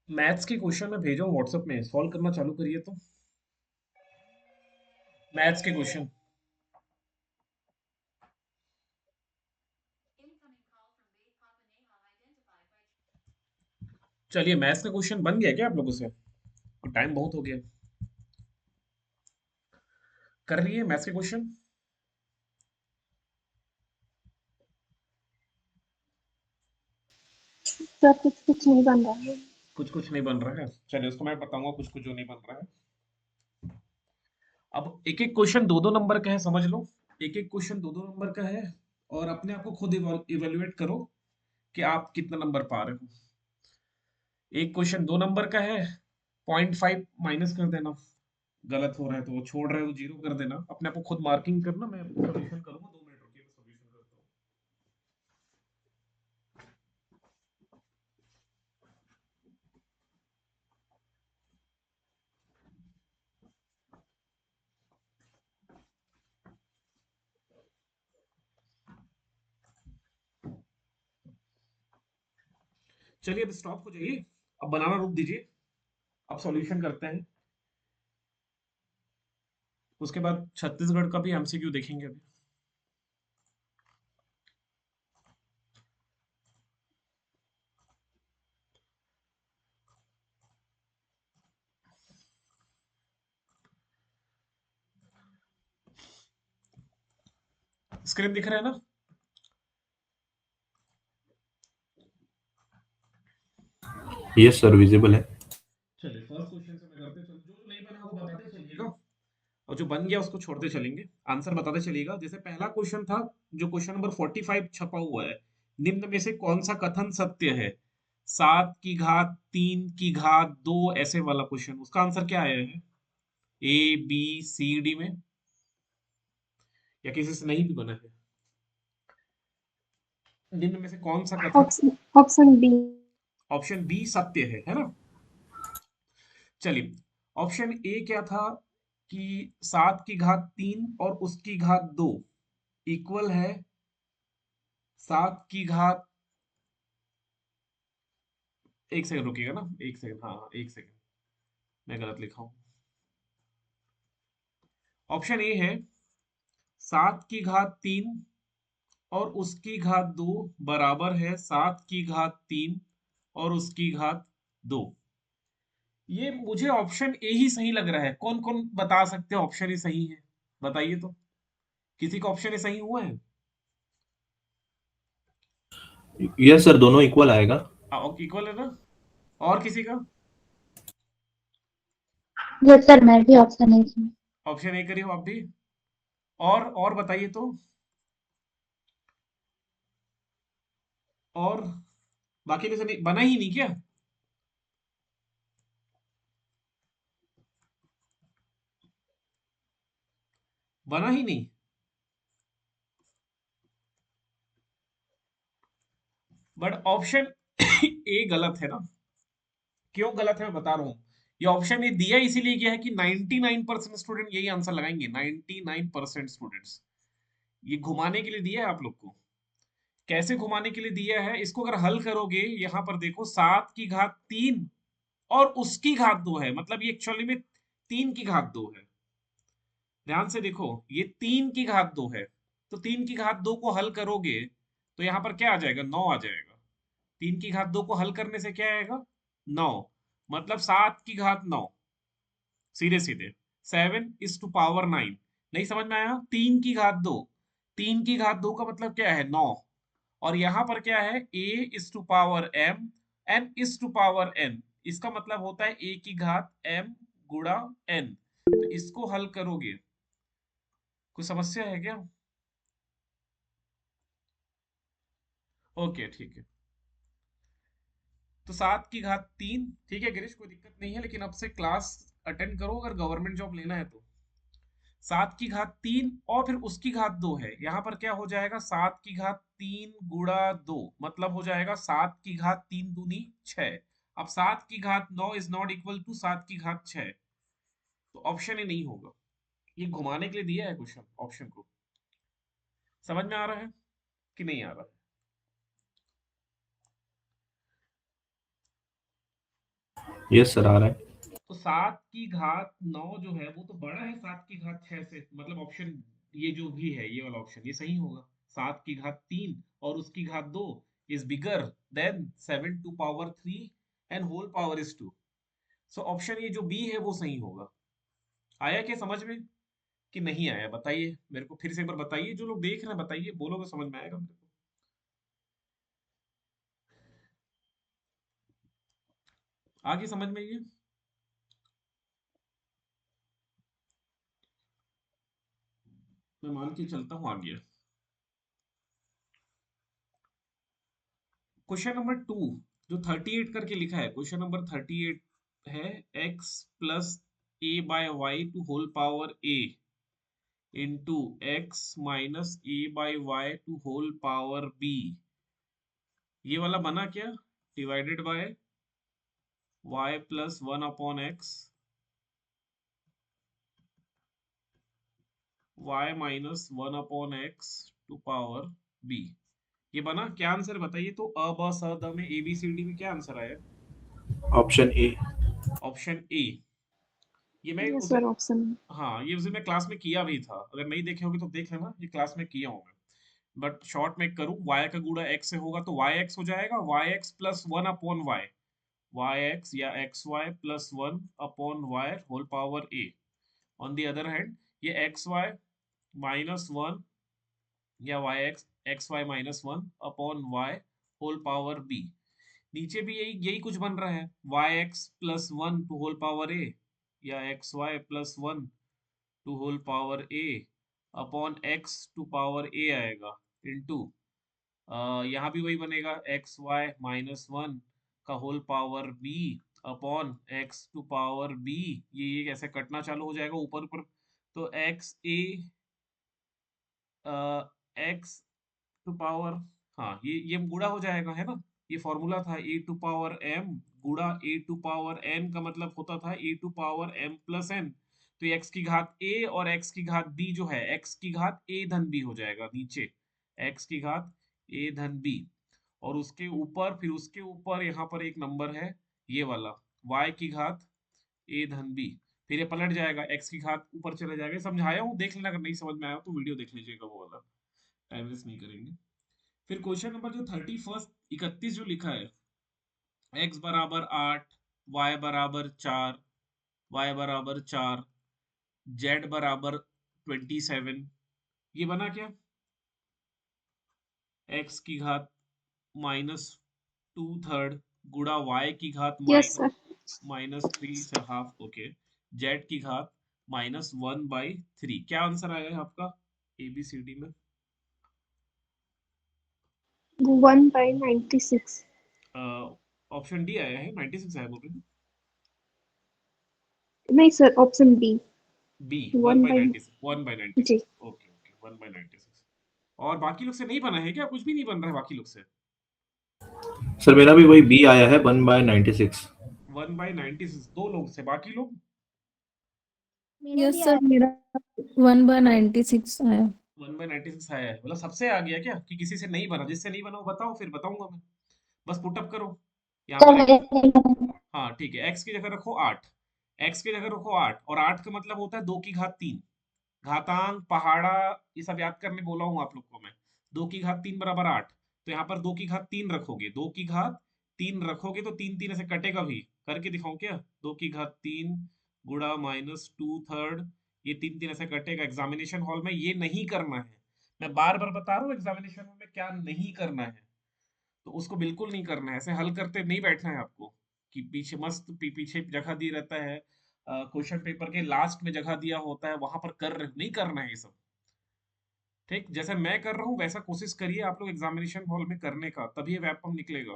Maths के question में भेजा हूँ व्हाट्सएप में, सॉल्व करना चालू करिए तो। मैथ्स के क्वेश्चन। चलिए, मैथ्स का क्वेश्चन बन गया क्या आप लोगों से? टाइम बहुत हो गया। कर रही है मैथ्स के क्वेश्चन? सर कुछ कुछ नहीं बन रहा है। कुछ कुछ नहीं बन रहा है, चलिए उसको मैं बताऊंगा कुछ कुछ जो नहीं बन रहा है। अब एक एक क्वेश्चन दो दो नंबर का है, समझ लो। एक एक क्वेश्चन दो दो नंबर का है। और अपने आप को खुद इवेल्युएट करो कि आप कितना नंबर पा रहे हो। एक क्वेश्चन दो नंबर का है, 0.5 माइनस कर देना। गलत हो रहा है तो वो छोड़ रहे हो, जीरो कर देना। अपने आप को खुद मार्किंग करना। मैं सोल्यूशन करूंगा, 2 मिनट रुकिए, मैं सोल्यूशन करता हूँ। चलिए अब स्टॉप हो जाइए। अब बनाना रोक दीजिए। अब सॉल्यूशन करते हैं। उसके बाद छत्तीसगढ़ का भी एमसीक्यू देखेंगे अभी। स्क्रीन दिख रहा है ना? यस सर, विजिबल है। चलिए फर्स्ट क्वेश्चन से मैं करते चलो, जो जो नहीं बना वो बताते चलिएगा। और जो बन गया उसको छोड़ते चलेंगे। आंसर बताते चलिएगा। जैसे पहला क्वेश्चन था, जो क्वेश्चन नंबर 45 छपा हुआ है। निम्न में से कौन सा कथन सत्य है? 7 की घात 3 की घात 2, ऐसे वाला क्वेश्चन, उसका आंसर क्या आया है? ए बी सी डी में, या किसी से नहीं भी बना है? निम्न में से कौन सा कथन? Option option B. Option B सत्य है ना? चलिए, ऑप्शन ए क्या था? कि 7 की घात 3 और उसकी घात 2 इक्वल है 7 की घात, एक सेकंड रुकिएगा ना, एक सेकंड, हाँ हाँ, एक सेकंड, मैं गलत लिखा हूँ। ऑप्शन ए है 7 की घात 3 और उसकी घात 2 बराबर है 7 की घात 3 और उसकी घात 2। ये मुझे ऑप्शन ए ही सही लग रहा है। कौन कौन बता सकते हैं ऑप्शन ए सही है? बताइए तो। किसी का ऑप्शन ए सही हुआ है? यस सर, दोनों इक्वल आएगा। इक्वल है ना? और किसी का? यस सर, मैं भी ऑप्शन ए हूँ। ऑप्शन ए करिए आप भी। और बताइए तो। और बाकी में से नहीं बना ही नहीं क्या? बना ही नहीं। बट ऑप्शन ए गलत है ना? क्यों गलत है मैं बता रहा हूँ। ये ऑप्शन ए दिया इसीलिए गया है कि 99% स्टूडेंट यही आंसर लगाएंगे। 99% स्टूडेंट्स। ये घुमाने के लिए दिया है आप लोग को। कैसे घुमाने के लिए दिया है, इसको अगर हल करोगे, यहां पर देखो 7 की घात 3 और उसकी घात 2 है, मतलब ये एक्चुअली में 3 की घात 2 है। ध्यान से देखो, ये 3 की घात 2 है। तो 3 की घात 2 को हल करोगे तो यहां पर क्या आ जाएगा? 9 आ जाएगा। 3 की घात 2 को हल करने से क्या आएगा? 9। मतलब 7 की घात 9। सीधे सीधे 7 is to power 9। नहीं समझ में आया? 3 की घात 2। 3 की घात 2 का मतलब क्या है? 9। और यहां पर क्या है? a is to power m, n is to power n। इसका मतलब होता है a की घात m गुणा n। तो इसको हल करोगे, कोई समस्या है क्या? ओके ठीक है। तो 7 की घात 3, ठीक है गिरीश, कोई दिक्कत नहीं है, लेकिन अब से क्लास अटेंड करो अगर गवर्नमेंट जॉब लेना है तो। 7 की घात 3 और फिर उसकी घात 2 है, यहां पर क्या हो जाएगा? 7 की घात 3 गुणा 2, मतलब हो जाएगा 7 की घात 3 दूनी 6। अब 7 की घात 9 इज नॉट इक्वल टू 7 की घात 6। तो ऑप्शन ए नहीं होगा। ये घुमाने के लिए दिया है क्वेश्चन ऑप्शन को। समझ में आ रहा है कि नहीं आ रहा? यस सर, आ रहा है। तो 7 की घात 9 जो है वो तो बड़ा है 7 की घात 6 से, मतलब ऑप्शन ये जो भी है ये वाला ऑप्शन ये सही होगा। 7 की घात 3 और उसकी घात 2 is bigger than 7 to power 3 and whole power is 2। So option ये जो बी है वो सही होगा। आया क्या समझ में कि नहीं आया? बताइए मेरे को, फिर से एक बार बताइए, जो लोग देख रहे हैं बताइए, बोलोगे समझ में आएगा मेरे को। आगे समझ में ये? मैं मान के चलता हूँ आ गया। क्वेश्चन नंबर 2 जो 38 करके लिखा है, क्वेश्चन नंबर 38 है x plus A by Y to whole power A into X minus A by Y to whole power B. ये वाला बना क्या? Divided by y plus 1/x y minus 1/x to power b। ये बना क्या? Answer बताइए तो। अ ब स द में ए बी सी डी में क्या आंसर आया? Option A. Option A. ये मैं यस उधर, सर ऑप्शन। हाँ ये उसे मैं क्लास में किया भी था, अगर नहीं देखे होगे तो देख लेना, ये क्लास में किया हूँ मैं। बट शॉर्ट में करूँ, y का गुणा x से होगा तो yx हो जाएगा, yx प्लस 1/y, yx या xy plus 1/y whole power a। On the other hand ये xy माइनस 1 या yx xy minus 1/y whole power b। नीचे भी यही यही कुछ बन रहा है, yx plus 1 to whole power a या xy plus 1 to whole power a upon x to power a आएगा इनटू यहाँ भी वही बनेगा, एक्स वाई माइनस 1 का whole power b upon X to power b। ये कैसे कटना चालू हो जाएगा ऊपर ऊपर, तो X A X to power, हाँ ये गुणा हो जाएगा है ना। ये फॉर्मूला था ए टू पावर एम गुणा ए टू पावर एन का मतलब होता था A two power M plus N. तो एक्स की घात ए और एक्स की घात बी जो है, एक्स की घात ए धन बी हो जाएगा नीचे, एक्स की घात ए धन बी। और उसके ऊपर, फिर उसके ऊपर यहाँ पर एक नंबर है ये वाला y की घात ए धन बी। फिर ये पलट जाएगा, x की घात ऊपर चले जाएगा। समझाया हूँ, देख लेना, अगर नहीं समझ में आया तो वीडियो देख लीजिएगा वो वाला, टाइम वेस्ट नहीं करेंगे। फिर क्वेश्चन नंबर जो 31 जो लिखा है, x बराबर 8, y बराबर 4, y बराबर 4, z बराबर 27। ये बना क्या? x की घात -2/3 गुणा y की घात यस सर। -3 ओके, z की घात -1/3। क्या आंसर आया है आपका ए बी सी डी में? 1/96। ऑप्शन डी आया है, 96 आया बोल रहे हैं। नहीं sir option B. B 1 one by by 96, 1/96। जी। Okay okay, 1/96। और बाकी लोग से नहीं बना है क्या? कुछ भी नहीं बन रहा है बाकी लोग से? सर मेरा भी वही बी आया है, 1/96। 1/96 दो लोग से, बाकी लोग यस सर, मेरा 1/96 आया। 1/96 आया है, मतलब सबसे आ गया क्या कि किसी से नहीं बना? जिससे नहीं बना वो बताओ, फिर बताऊंगा मैं। बस पुटअप करो यहाँ सर पर मेरे से नहीं बनेगा। हाँ ठीक है, x की जगह रखो 8, x की जगह रखो 8, और 8 का मतलब होता है 2 की घात 3। घातांक पहाड़ा ये सब याद करने बोला हूँ आप लोग को मैं। 2 की घात 3 बराबर 8, तो यहाँ पर 2 की घात 3 रखोगे, 2 की घात 3 रखोगे तो 3 3 ऐसे कटेगा भी, करके दिखाऊं क्या? 2 की घात 3 गुणा -2/3, ये 3 3 ऐसे कटेगा। एग्जामिनेशन हॉल में ये नहीं करना है, मैं बार बार बता रहा हूँ एग्जामिनेशन हॉल में क्या नहीं करना है। तो उसको बिल्कुल नहीं करना है, ऐसे हल करते नहीं बैठना है आपको कि पीछे मस्त पीछे जगह दी रहता है, क्वेश्चन पेपर के लास्ट में जगह दिया होता है वहां पर कर रहे, नहीं करना है ये सब। ठीक, जैसे मैं कर रहा हूँ वैसा कोशिश करिए आप लोग एग्जामिनेशन हॉल में करने का, तभी ये वेपम निकलेगा।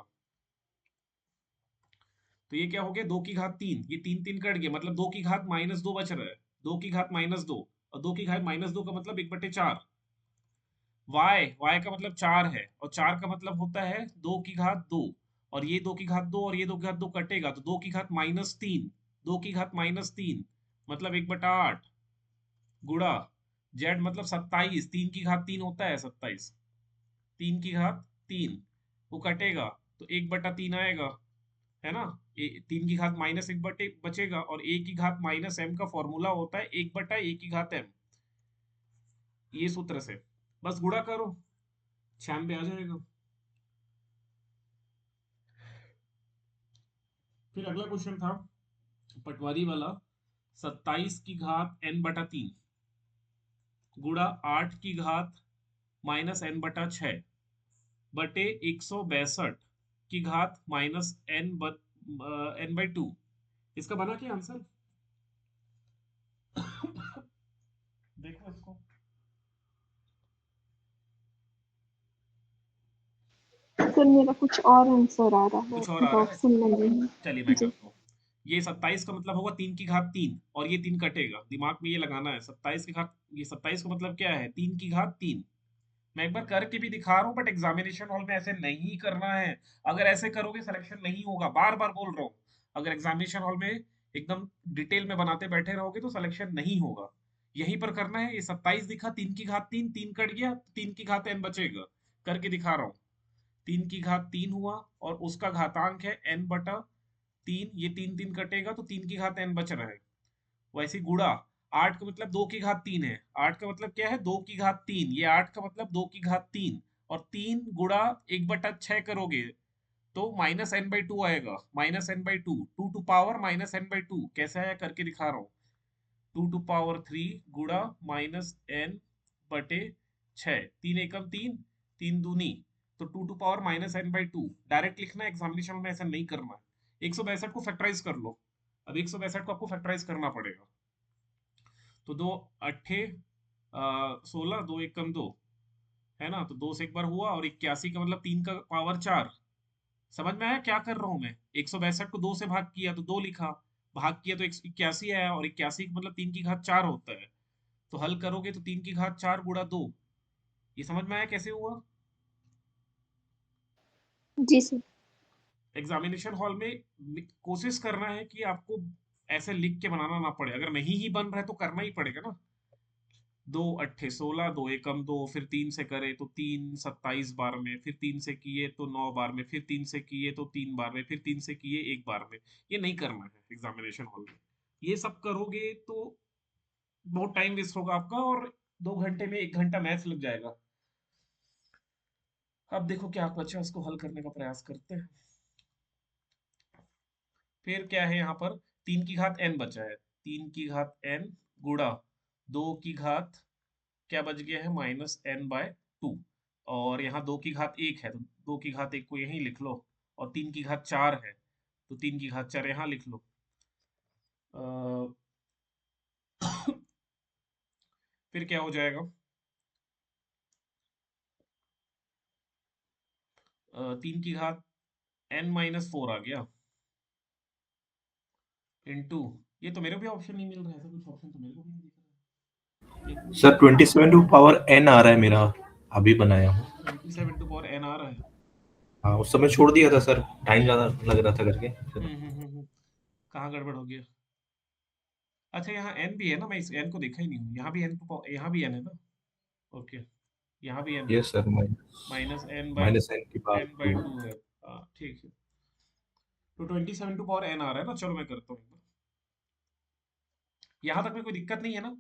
तो ये क्या हो गया? 2 की घात 3, ये 3 3 कट गया, मतलब 2 की घात -2 बच रहा है। 2 की घात -2, और 2 की घात -2 का मतलब 1/4। y का मतलब 4 है, और 4 का मतलब होता है 2 की घात 2, और ये 2 की घात 2 और ये 2 की घात 2 कटेगा तो 2 की घात -3, 2 की घात -3 मतलब 1/8 गुणा z मतलब 27, 3 की घात 3 होता है 27, 3 की घात 3 वो कटेगा तो 1/3 आएगा, है ना। 3 की घात माइनस 1 बटे बचेगा, और a की घात माइनस m का फॉर्मूला होता है 1 बटा a की घात m, ये सूत्र से बस गुणा करो, 96 आ जाएगा। फिर अगला क्वेश्चन था पटवारी वाला, 27 की घात n बटा 3 गुणा 8 की घात माइनस n बटा 6 बटे 162 की घात माइनस n बाई 2, इसका बना क्या आंसर? देखो इसको, सर मेरा कुछ और आंसर आ रहा है, कुछ और आ रहा है, ऑप्शन में नहीं। चलिए मैं जी। करता हूँ। ये 27 का मतलब होगा 3 की घात 3, और ये 3 कटेगा, दिमाग में ये लगाना है। 27 की घात, ये 27 का मतलब क्या है? 3 की घात 3। मैं एक बार करके भी दिखा रहा हूँ, बट एग्जामिनेशन हॉल में ऐसे नहीं करना है। अगर ऐसे करोगे सिलेक्शन नहीं होगा, बार बार बोल रहा हूँ। अगर एग्जामिनेशन हॉल में एकदम डिटेल में बनाते बैठे रहोगे तो सिलेक्शन नहीं होगा। यहीं पर करना है। ये 27 दिखा, 3 की घात 3, 3 कट गया, 3 की घात n बचेगा। करके दिखा रहा हूँ। 3 की घात 3 हुआ, और उसका घातांक है n बटा 3, ये 3 3 कटेगा तो 3 की घात n बच रहा है। वैसे गुणा 8 का मतलब 2 की घात 3 है, 8 का मतलब क्या है? 2 की घात 3, ये 8 का मतलब 2 की घात 3, और 3 गुणा 1 बटा 6 करोगे तो माइनस एन बाई 2 आएगा। Minus N by 2, 2 to power minus N by 2 कैसे आया करके दिखा रहा हूँ। 2 टू पावर 3 गुणा माइनस एन बटे 6, 3 एकम 3, 3 दूनी, तो 2 to power minus N by 2 direct लिखना है। एग्जामिनेशन में ऐसा नहीं करना है। 162 को फैक्टराइज कर लो। अब 162 को आपको फैक्टराइज करना पड़ेगा। तो 2 अट्ठे 16, 2 एकम 2, है ना? तो 2 से एक बार हुआ, और 81 का मतलब 3 का पावर 4। समझ में आया क्या कर रहा हूं मैं? 162 को 2 से भाग किया तो 2 लिखा, भाग किया तो 81 आया, और 81 का मतलब 3 की घात 4 होता है। तो हल करोगे तो 3 की घात 4 गुणा 2। ये समझ में आया कैसे हुआ? जी सर। एग्जामिनेशन हॉल में कोशिश करना है कि आपको ऐसे लिख के बनाना ना पड़े। अगर नहीं ही बन रहा है तो करना ही पड़ेगा ना। 2 अट्ठे 16, 2 एकम 2, फिर 3 से करे तो 3 27 बार में, फिर 3 से किए तो 9 बार में, फिर 3 से किए तो 3 बार में, फिर 3 से किए 1 बार में। ये नहीं करना है एग्जामिनेशन हॉल में। ये सब करोगे तो बहुत टाइम वेस्ट होगा आपका, और 2 घंटे में 1 घंटा मैथ्स लग जाएगा। अब देखो क्या बचा, उसको हल करने का प्रयास करते हैं। फिर क्या है यहाँ पर? 3 की घात n बचा है, 3 की घात n गुणा 2 की घात क्या बच गया है? Minus n by 2। और यहाँ 2 की घात 1 है तो 2 की घात 1 को यहीं लिख लो, और 3 की घात 4 है तो 3 की घात 4 यहाँ लिख लो। अ, फिर क्या हो जाएगा? 3 की घात n माइनस 4 आ गया, इंटू, ये तो मेरे को भी ऑप्शन नहीं मिल रहा है, ऐसा कुछ ऑप्शन तो मेरे को भी नहीं दिख रहा है। एक सर 27 टू पावर n आ रहा है मेरा, अभी बनाया हूँ। 27 टू पावर n आ रहा है। हाँ उस समय छोड़ दिया था सर, टाइम ज्यादा लग रहा था करके फिर। कहाँ गड़बड़ हो गया? अच्छा, यहाँ n भी है ना, मैं इस n को देखा ही नहीं हूँ। यहाँ भी n को, यहाँ भी n है ना? ओके, यहाँ भी n है। Yes sir, minus n by minus n की पावर n बाई 2। 2 है। ठीक है। तो 27 टू पावर n आ रहा है ना। चलो मैं करता हूँ एक बार। यहाँ तक में कोई दिक्कत नहीं है ना?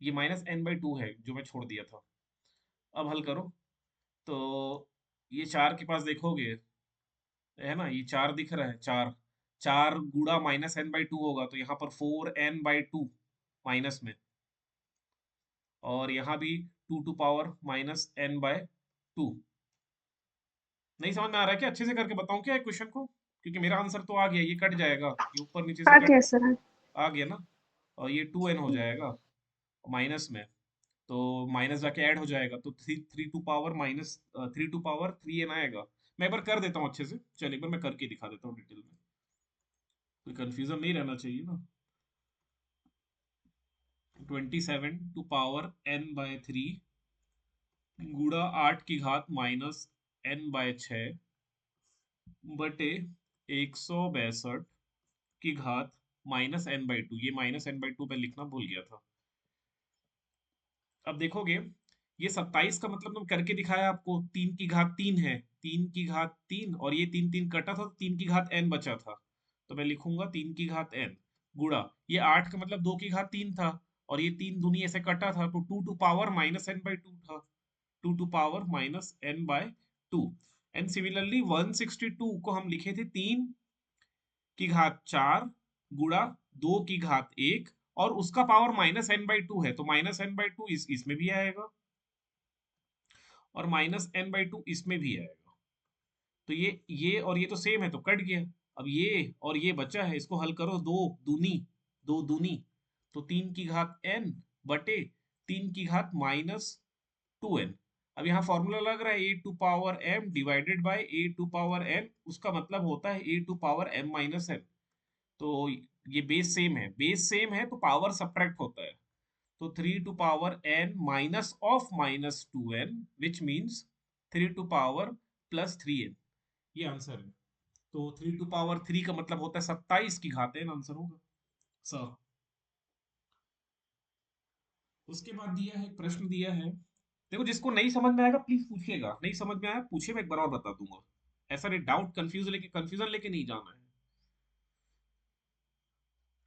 ये माइनस n बाई 2 है जो मैं छोड़ दिया था। अब हल करो तो ये 4 के पास देखोगे, है ना? ये 4 दिख रहा है, 4, 4 गुणा माइनस n बाई 2 होगा तो यहाँ पर 4n बाई 2 माइनस में, और यहाँ भी 2 to power minus n by 2। नहीं समझ में आ रहा है क्या? अच्छे से करके बताऊं क्या क्वेश्चन को? क्योंकि मेरा आंसर तो आ गया, ये कट जाएगा, ये ऊपर नीचे से आ कट, गया सर। आ गया ना? और ये 2n हो जाएगा माइनस में, तो माइनस जाके ऐड हो जाएगा तो 3 टू पावर 3n आएगा। मैं एक बार कर देता हूँ अच्छे से, चलिए एक बार मैं करके दिखा देता हूँ डिटेल में, कोई कंफ्यूजन नहीं रहना चाहिए ना। 27 टू पावर n बाय 3 गुणा 8 की घात माइनस n बाय 6 बटे 162 की घात माइनस n बाई 2। ये माइनस n बाई 2 मैं लिखना भूल गया था। अब देखोगे ये 27 का मतलब मैंने करके दिखाया आपको, 3 की घात 3 है, 3 की घात 3, और ये 3 3 कटा था तो 3 की घात n बचा था, तो मैं लिखूंगा 3 की घात n गुणा, ये 8 का मतलब 2 की घात 3 था, और ये 3 दूनी ऐसे कटा था तो 2 to power minus n by 2 था, 2 to power minus n by 2। And similarly 162 को हम लिखे थे 3 की घात 4 गुणा 2 की घात 1, और उसका पावर माइनस n बाई 2 है, तो माइनस n बाई 2 इसमें भी आएगा, और माइनस n बाई 2 इसमें भी आएगा, तो ये और ये तो सेम है तो कट गया। अब ये और ये बचा है, इसको हल करो, दो दूनी, तो 3 की घात n बटे 3 की घात माइनस 2n। अब यहाँ फॉर्मूला लग रहा है a to power m divided by a to power n, उसका मतलब होता है a to power m minus n। तो ये बेस सेम है तो पावर सब्ट्रैक्ट होता है, तो 3 to power n minus of minus 2n which means 3 to power plus 3n, ये आंसर है। तो 3 टू पावर 3 का मतलब होता है 27 की घात n आंसर होगा सर। उसके बाद दिया है, एक प्रश्न दिया है, देखो जिसको नहीं समझ में आएगा प्लीज पूछिएगा, नहीं समझ में आया पूछिए, मैं एक बार और बता दूंगा, ऐसा नहीं डाउट कंफ्यूजन लेके नहीं जाना है।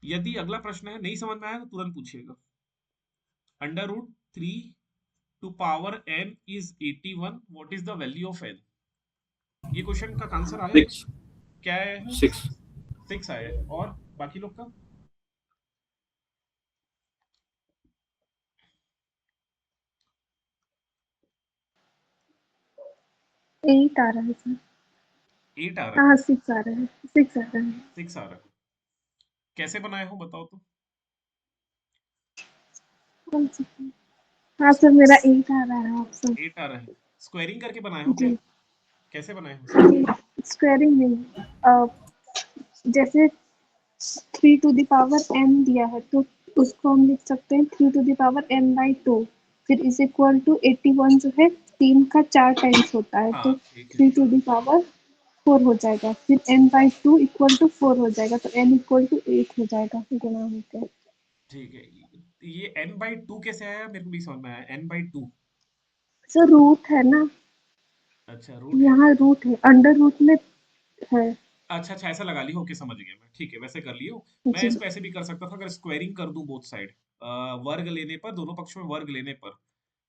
यदि अगला प्रश्न है नहीं समझ में आया तो तुरंत पूछिएगा। Under root 3 to power n is 81, what is the value of n? ये क्वेश्चन का आंसर आया है? 6 क्या आया है? 6 6 आया है, और बाकी लोग का? एट आ रहा है सर। 8 आ रहा हाँ है, 6 आ रहा है, 6 आ रहा है। 6 आ रहा है, कैसे बनाए हो बताओ तो। 1 सेकंड। हाँ सर, मेरा 8 आ रहा है ऑप्शन। 8 आ रहा है, स्क्वायरिंग करके बनाए हो क्या? जी कैसे बनाए हो सर? जी, स्क्वायरिंग नहीं, जैसे 3 टू द पावर n दिया है तो उसको हम लिख सकते हैं 3 to the power n by 2, फिर इज इक्वल टू 81 जो है 3 का 4 टाइम्स होता है, तो हाँ ठीक है, 3 टू द पावर 4 हो जाएगा, फिर n बाई 2 इक्वल टू 4 हो जाएगा, तो n इक्वल टू 8 हो जाएगा गुणा होकर। ठीक है। ये n बाई 2 कैसे आया, मेरे को नहीं समझ में आया, n बाई 2? सर रूट है ना, अच्छा रूट है, यहाँ रूट है, अंडर रूट में है। अच्छा अच्छा ऐसा लगा ली, ओके समझ गया मैं, ठीक है वैसे कर लियो। मैं जी इसको ऐसे भी कर सकता था, अगर स्क्वायरिंग कर दूं बोथ साइड, वर्ग लेने पर, दोनों पक्षों में वर्ग लेने पर,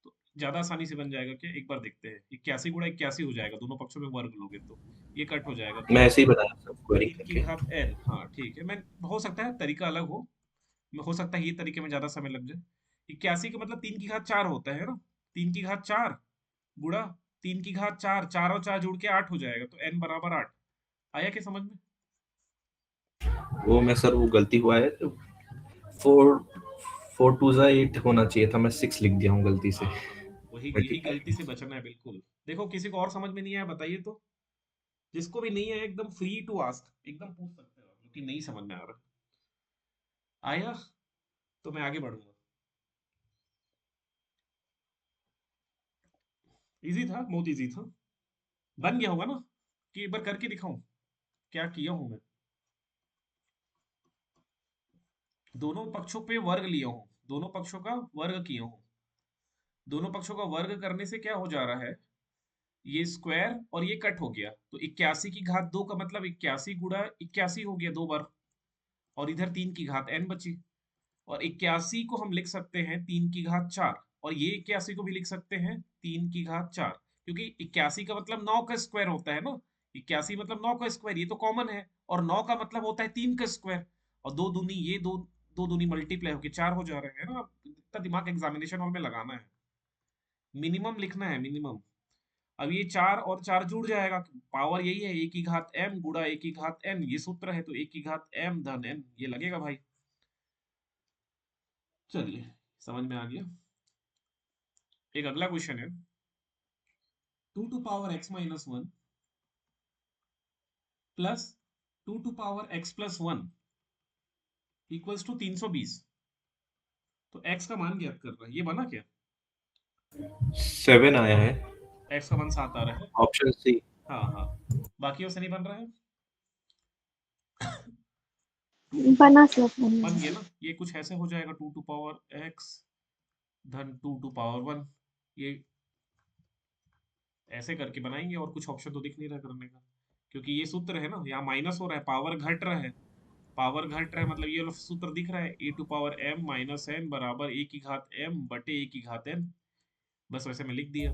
तो ज्यादा आसानी से बन जाएगा क्या, एक बार देखते हैं। 81 गुणा 81 हो जाएगा, दोनों पक्षों में वर्ग लोगे तो ये कट हो जाएगा, मैं तो ऐसे ही बनाया सब क्वेरी 3 की करके। घात n, हाँ ठीक है, मैं हो सकता है तरीका अलग हो सकता है ये तरीके में ज्यादा समय लग जाए। 81 का मतलब 3 की घात 4 होता है ना, 3 की घात 4 गुणा 3 की घात 4, 4 और 4 जुड़ के 8 हो जाएगा, तो n बराबर 8। आया क्या समझ में? वो मैं सर वो गलती हुआ है, 4 4 2 जा 8 होना चाहिए था, मैं 6 लिख दिया हूँ गलती से। हाँ वही, यही मल्टीप्लाई। गलती से बचना है बिल्कुल। देखो किसी को और समझ में नहीं आया बताइए तो, जिसको भी नहीं है एकदम फ्री टू आस्क, एकदम पूछ सकते हो आप, कि नहीं समझ में आ रहा, आया तो मैं आगे बढ़ूंगा। इजी था, बहुत इजी था, बन गया होगा ना, कि एक बार करके दिखाऊं क्या किया हूं मैं। दोनों पक्षों पे वर्ग लिया हूं, दोनों पक्षों का वर्ग किया हूं, दोनों पक्षों का वर्ग करने से क्या हो जा रहा है, ये स्क्वायर और ये कट हो गया, तो 81 की घात 2 का मतलब 81 गुणा 81 हो गया 2 बार, और इधर 3 की घात n बची, और 81 को हम लिख सकते हैं 3 की घात 4, और ये 81 को भी लिख सकते हैं 3 की घात 4, क्योंकि 81 का मतलब 9 का स्क्वायर होता है ना, 81 मतलब 9 का स्क्वायर, ये तो कॉमन है, और 9 का मतलब होता है 3 का स्क्वायर, और दो दूनी ये दो दूनी मल्टीप्लाई होके 4 हो जा रहे हैं ना। इतना दिमाग एग्जामिनेशन हॉल में लगाना है, मिनिमम लिखना है मिनिमम। अब ये 4 और 4 जुड़ जाएगा, पावर यही है, ए की घात m गुणा ए की घात n, ये सूत्र है, तो ए की घात m धन n ये लगेगा भाई। चलिए समझ में आ गया। एक अगला क्वेश्चन है, 2 to power x minus 1 plus 2 to power x plus 1 equals to 320, तो x का मान ज्ञात करना है, ये बना क्या? 7 आया है, x का मान 7 आ रहा है, ऑप्शन सी। हाँ हाँ, बाकियों से नहीं बन रहा है, बना सर, बन बना। गया ना, ये कुछ ऐसे हो जाएगा, 2 टू पावर x धन 2 टू पावर 1, ये ऐसे करके बनाएंगे, और कुछ ऑप्शन तो दिख नहीं रहा करने का, क्योंकि ये सूत्र है ना, यहाँ माइनस हो रहा है, पावर घट रहा है, पावर घट रहा है, मतलब ये वाला सूत्र दिख रहा है, e to power m minus n बराबर a की घात m बटे a की घात n। बस वैसे मैं लिख दिया।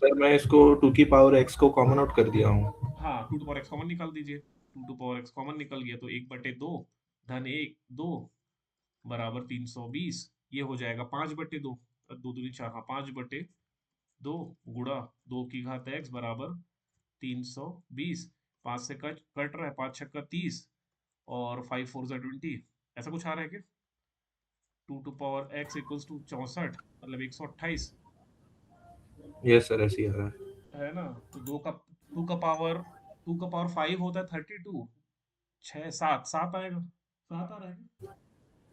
सर मैं इसको 2 की पावर x को कॉमन आउट कर दिया हूँ। हाँ, 2 टू पावर x कॉमन निकाल दीजिए, 2 टू पावर x कॉमन निकल गया तो 1/2 धन 1 2 बराबर 320, ये हो जाएगा 5/2, 2 दूनी 4, हाँ 5/2 गुणा 2 की घात x बराबर 320, 5 से कट कट रहा है, 5 छक्का 30 और 5 4 जा 20, ऐसा कुछ आ रहा है क्या? 2 to power x equals to 64, मतलब 128, यस सर, ऐसे ही आ रहा है ना? तो 2 का पावर 5 होता है 32, 6 7 7 आएगा, 7 आ रहा है। है।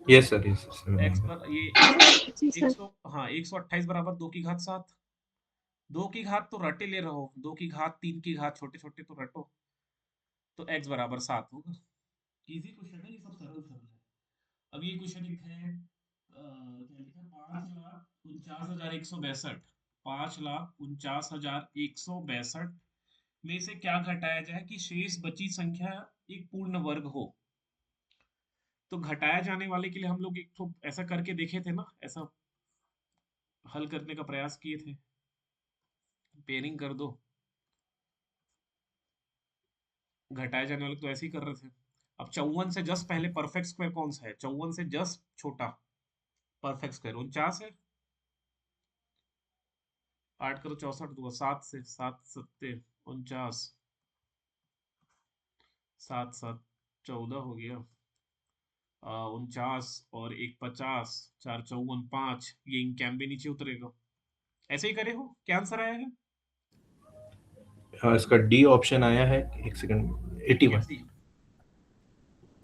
Yes sir, yes sir. x पर ये 100 जी सर। 100 हाँ 128 बराबर 2 की घात 7, 2 की घात तो रटे ले रहो, 2 की घात 3 की घात छोटे छोटे तो रटो, तो x बराबर 7 होगा। इजी क्वेश्चन है, ये सब सरल सरल है। अब ये क्वेश्चन एक है, क्या लिखा है, 5,49,162, 5,49,162 में से क्या घटाया जाए कि शेष बची संख्या एक पूर्ण वर्ग हो। तो घटाया जाने वाले के लिए हम लोग एक तो ऐसा करके देखे थे ना, ऐसा हल करने का प्रयास किए थे, पेयरिंग कर दो, घटाए जाने वाले तो ऐसे ही कर रहे थे। अब 54 से जस्ट पहले परफेक्ट स्क्वायर कौन सा है, 54 से जस्ट छोटा परफेक्ट स्क्वायर 49 है, 8 करो 64 दूंगा, 7 से 7 सत्ते 49, 7 7 14 हो गया, 49 और 1 50, 4 54 5, ये इनकैम्बे नीचे उतरेगा। ऐसे ही करे हो, क्या आंसर आया है? हाँ, इसका डी ऑप्शन आया है। एक सेकंड, 81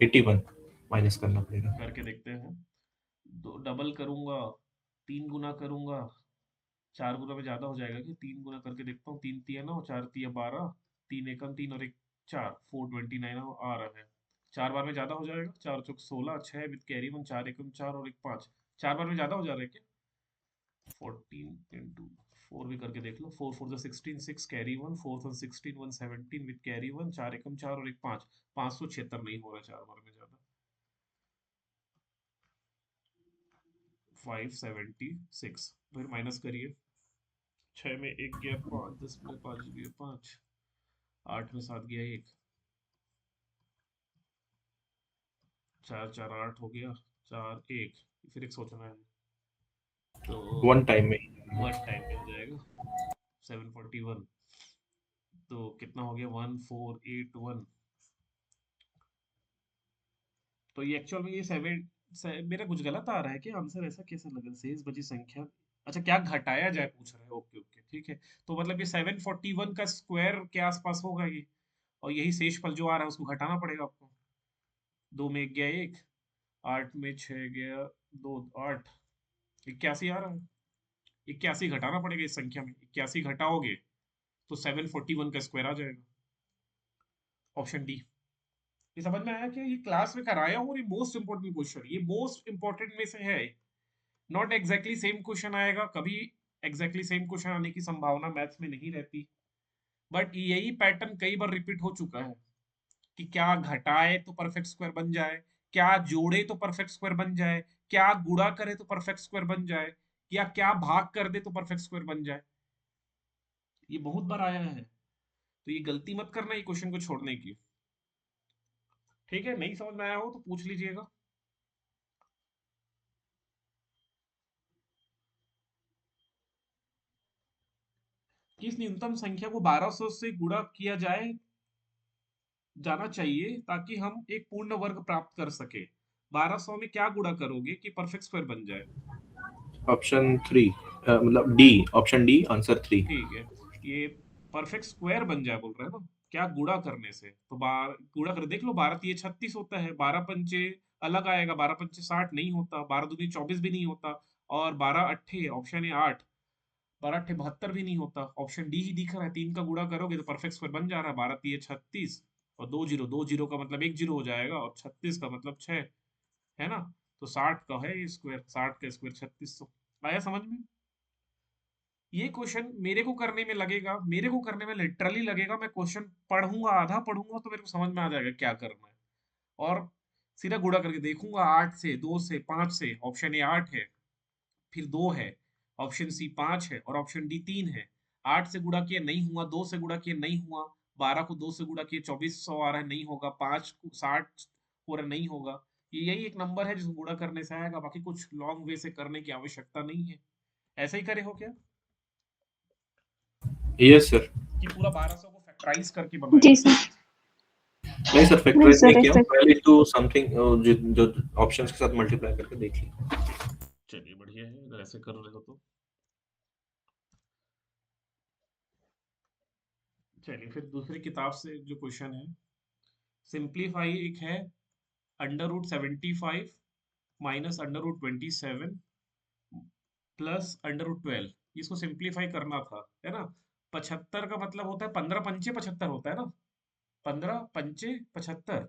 81 81 माइनस करना पड़ेगा। करके देखते हैं। दो डबल करूंगा, 3 गुना करूंगा, 4 गुना में ज्यादा हो जाएगा कि 3 गुना करके देखता हूँ, 3 तिया 9, 4 तिया 12, 3 एकम 3 और 1 4, 429 आ रहा है। 4 बार में ज्यादा हो जाएगा, 4 चौक 16, 6 विद कैरी 1, 4 एकम 4 और 1 5, 4 बार में ज्यादा हो जा रहा है क्या? 14 इंटू 4 भी करके देख लो, 4 4 16, 6 कैरी 1, 4 1 16, 1 17 विद कैरी 1, 4 एकम 4 और 1 5, 576 नहीं हो रहा 4 बार में ज्यादा, 576, फिर माइनस करिए, 6 में 1 गया 5, 10 में 5 गया 5, 8 में 7 गया 1, 4 4 8 हो गया, 4 1, फिर एक सोचना है, तो वन टाइम में। वन टाइम में हो जाएगा 741, तो कितना हो गया 1481, तो ये एक्चुअल में ये 7 मेरा कुछ गलत आ रहा है क्या आंसर, ऐसा कैसे लगा, शेष बची संख्या, अच्छा क्या घटाया जाए पूछ रहे हैं, ओके ओके ठीक है, तो मतलब ये 741 का स्क्वायर के आसपास होगा ये, और यही शेषफल जो आ रहा है उसको घटाना पड़ेगा आपको, 2 में 1 गया 1, 8 में 6 गया 2 8, 81 आ रहा है, 81 घटाना पड़ेगा इस संख्या में, 81 घटाओगे तो 741 का स्क्वायर आ जाएगा, ऑप्शन डी। ये समझ में आया क्या, ये क्लास में कराया हूँ, और ये मोस्ट इंपोर्टेंट क्वेश्चन, ये मोस्ट इंपोर्टेंट में से है, नॉट एग्जैक्टली सेम क्वेश्चन आएगा कभी, एग्जैक्टली सेम क्वेश्चन आने की संभावना मैथ्स में नहीं रहती, बट यही पैटर्न कई बार रिपीट हो चुका है कि क्या घटाए तो परफेक्ट स्क्वायर बन जाए, क्या जोड़े तो परफेक्ट स्क्वायर बन जाए, क्या गुणा करे तो परफेक्ट स्क्वायर बन जाए, या क्या भाग कर दे तो परफेक्ट स्क्वायर बन जाए, ये बहुत बार आया है, तो ये गलती मत करना ये क्वेश्चन को छोड़ने की, ठीक है? नहीं समझ में आया हो तो पूछ लीजिएगा। किस न्यूनतम संख्या को 1200 से गुणा किया जाना चाहिए ताकि हम एक पूर्ण वर्ग प्राप्त कर सके, 1200 में क्या गुणा करोगे कि परफेक्ट स्क्वायर बन जाए? ऑप्शन 3, मतलब डी, ऑप्शन डी आंसर 3। ठीक है, ये परफेक्ट स्क्वायर बन जाए बोल रहे हैं ना, क्या गुणा करने से, तो बार गुणा कर देख लो, 12 तिये 36 होता है, 12 पंचे अलग आएगा, 12 पंचे 60 नहीं होता, 12 दूनी 24 भी नहीं होता, और 12 अट्ठे ऑप्शन है 8, 12 अट्ठे 72 भी नहीं होता, ऑप्शन डी ही दिख रहा है, 3 का गुणा करोगे तो परफेक्ट स्क्वायर बन जा रहा है, 12 तिये 36 और 2 जीरो का मतलब 1 जीरो हो जाएगा, और 36 का मतलब 6, है ना? तो 60 का है ये स्क्वायर, 60 का स्क्वायर 3600, आया समझ में? ये क्वेश्चन मेरे को करने में लगेगा, मेरे को करने में लिटरली लगेगा, मैं क्वेश्चन पढ़ूंगा, आधा पढ़ूंगा तो मेरे को समझ में आ जाएगा क्या करना है, और सीधा गुणा करके देखूंगा 8 से, 2 से, 5 से। ऑप्शन ए 8 है, फिर 2 है, ऑप्शन सी 5 है और ऑप्शन डी 3 है। 8 से गुणा किया नहीं हुआ, 2 से गुणा किया नहीं हुआ, 12 को 2 से गुणा किया 2400 आ रहा है, नहीं होगा। 5 को 60 हो रहा है, नहीं होगा। ये यही एक नंबर है जिसको गुणा करने से आएगा, बाकी कुछ लॉन्ग वे से करने की आवश्यकता नहीं है। ऐसे ही करे हो क्या यस सर। कि पूरा 1200 को फैक्टराइज करके बनाए? जी सर। नहीं सर, नहीं फैक्टराइज सर, नहीं किया, ऐसा पहले तो समथिंग जो ऑप्शंस के साथ मल्टीप्लाई करके देख लिया। चलिए बढ़िया है अगर ऐसे कर रहे हो तो। चलिए फिर दूसरी किताब से जो क्वेश्चन है, सिंप्लीफाई एक है √75 माइनस √27 प्लस √12। इसको सिंप्लीफाई करना था, है ना। 75 का मतलब होता है 15 पंचे 75 होता है ना, 15 पंचे 75।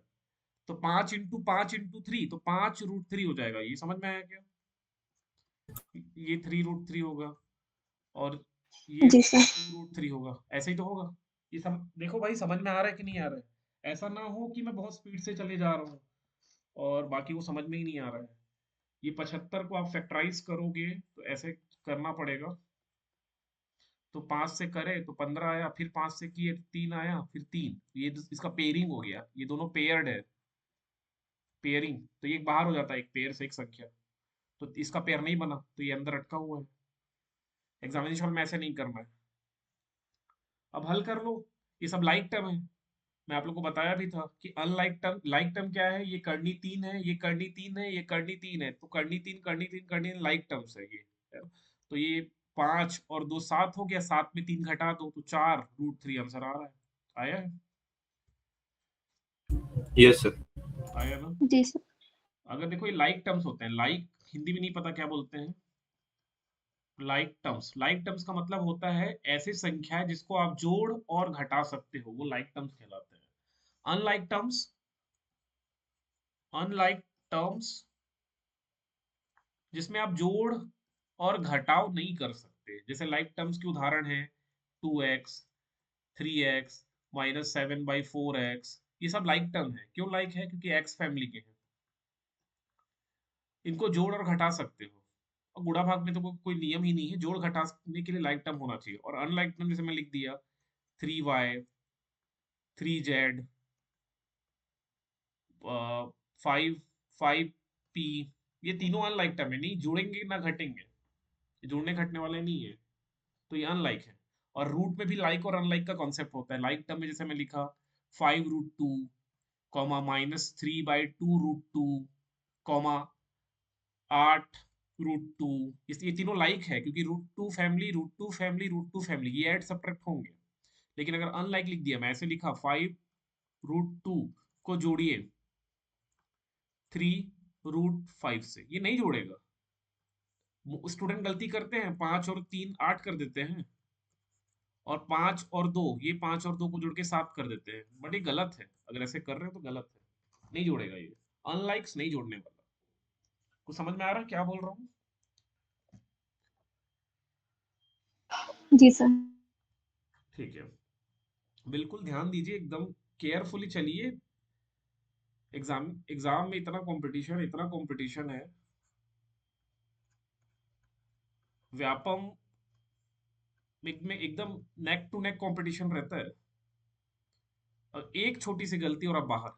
तो 5 इंटू 5 इंटू 3, तो 5√3 हो जाएगा। ये समझ में आया क्या? ये 3√3 होगा और ये जी सर। 2√3 होगा, ऐसे ही तो होगा। ये देखो भाई, समझ में आ रहा है कि नहीं आ रहा है? ऐसा ना हो कि मैं बहुत स्पीड से चले जा रहा हूँ और बाकी वो समझ में ही नहीं आ रहा है। ये 75 को आप फैक्टराइज करोगे तो ऐसे करना पड़ेगा। तो 5 से करे तो 15 आया, फिर 5 से किए तो 3 आया, फिर 3। ये इसका पेयरिंग हो गया, ये दोनों पेयर्ड है, पेयरिंग। तो ये बाहर हो जाता है एक पेयर से एक संख्या, तो इसका पेयर नहीं बना, तो ये अंदर अटका हुआ है। एग्जामिनेशन में ऐसे नहीं करना है। अब हल कर लो। ये सब लाइक टर्म है, मैं आप लोग को बताया भी था कि अनलाइक टर्म, लाइक टर्म क्या है? ये करनी 3 है, ये करनी 3 है, ये करनी 3 है, तो करनी 3 करनी 3 करनी 3 लाइक टर्म्स है ये, है ना? तो ये 5 और 2 7 हो गया, 7 में 3 घटा दो तो 4√3 आंसर आ रहा है। आया है? Yes sir. आया ना? जी सर। अगर देखो ये लाइक टर्म्स होते हैं, लाइक हिंदी में नहीं पता क्या बोलते हैं। लाइक टर्म्स का मतलब होता है ऐसी संख्या जिसको आप जोड़ और घटा सकते हो, वो लाइक टर्म्स कहलाते हैं। अनलाइक टर्म्स, अनलाइक टर्म्स जिसमें आप जोड़ और घटाव नहीं कर सकते, जैसे लाइक टर्म्स के उदाहरण है 2x, 3x, -7/4x। ये सब लाइक टर्म है। क्यों लाइक है? क्योंकि x फैमिली के हैं, इनको जोड़ और घटा सकते हो। और गुणा भाग में तो कोई नियम ही नहीं है, जोड़ घटाने के लिए लाइक टर्म होना चाहिए। और अनलाइक टर्म जैसे मैं लिख दिया 3y, 3z, 5 5p, ये तीनों अनलाइक टर्म है, नहीं जोड़ेंगे ना घटेंगे, ये जोड़ने घटने वाले नहीं है, तो ये अनलाइक है। और रूट में भी लाइक और अनलाइक का कॉन्सेप्ट होता है। लाइक टर्म में जैसे मैं लिखा 5√2, कॉमा -3/2√2, कॉमा 8√2, ये तीनों लाइक है क्योंकि √2 फैमिली, √2 फैमिली, √2 फैमिली, ये ऐड सब्ट्रैक्ट होंगे। लेकिन अगर अनलाइक लिख दिया, मैं ऐसे लिखा 5√2 को जोड़िए 3√5 से, ये नहीं जोड़ेगा। स्टूडेंट गलती करते हैं, 5 और 3 8 कर देते हैं, और 5 और 2, ये 5 और 2 को जोड़ के 7 कर देते हैं, बट ये गलत है। अगर ऐसे कर रहे हो तो गलत है, नहीं जोड़ेगा ये। अनलाइक्स नहीं जोड़ने वाला। कुछ समझ में आ रहा है क्या बोल रहा हूँ? जी सर। ठीक है, बिल्कुल ध्यान दीजिए, एकदम केयरफुली चलिए। एग्जाम में इतना कंपटीशन है। व्यापम में एकदम नेक टू नेक कंपटीशन रहता है, और एक छोटी सी गलती और आप बाहर।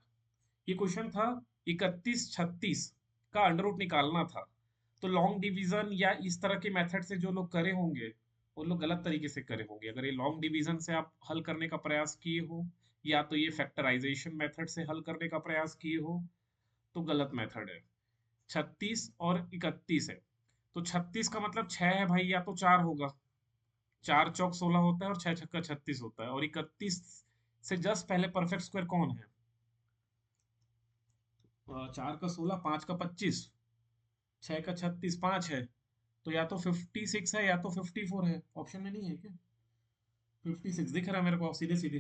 ये क्वेश्चन था 31 36 का अंडर रूट निकालना था, तो लॉन्ग डिवीजन या इस तरह के मेथड से जो लोग करे होंगे वो लोग गलत तरीके से करे होंगे। अगर ये लॉन्ग डिवीजन से आप हल करने का प्रयास किए हो, या तो ये फैक्टराइजेशन मेथड से हल करने का प्रयास किए हो, तो गलत मेथड है। 36 और 31 है, तो 36 का मतलब 6 है भाई, या तो 4 होगा, 4 चौक 16 होता है और 6 छक्का 36 होता है। और 31 से जस्ट पहले परफेक्ट स्क्वायर कौन है? 4 का 16, 5 का 25, 6 का 36, 5 है, तो या तो 56 है या तो 54 है। ऑप्शन में नहीं है क्या? 56 दिख रहा है मेरे को सीधे सीधे,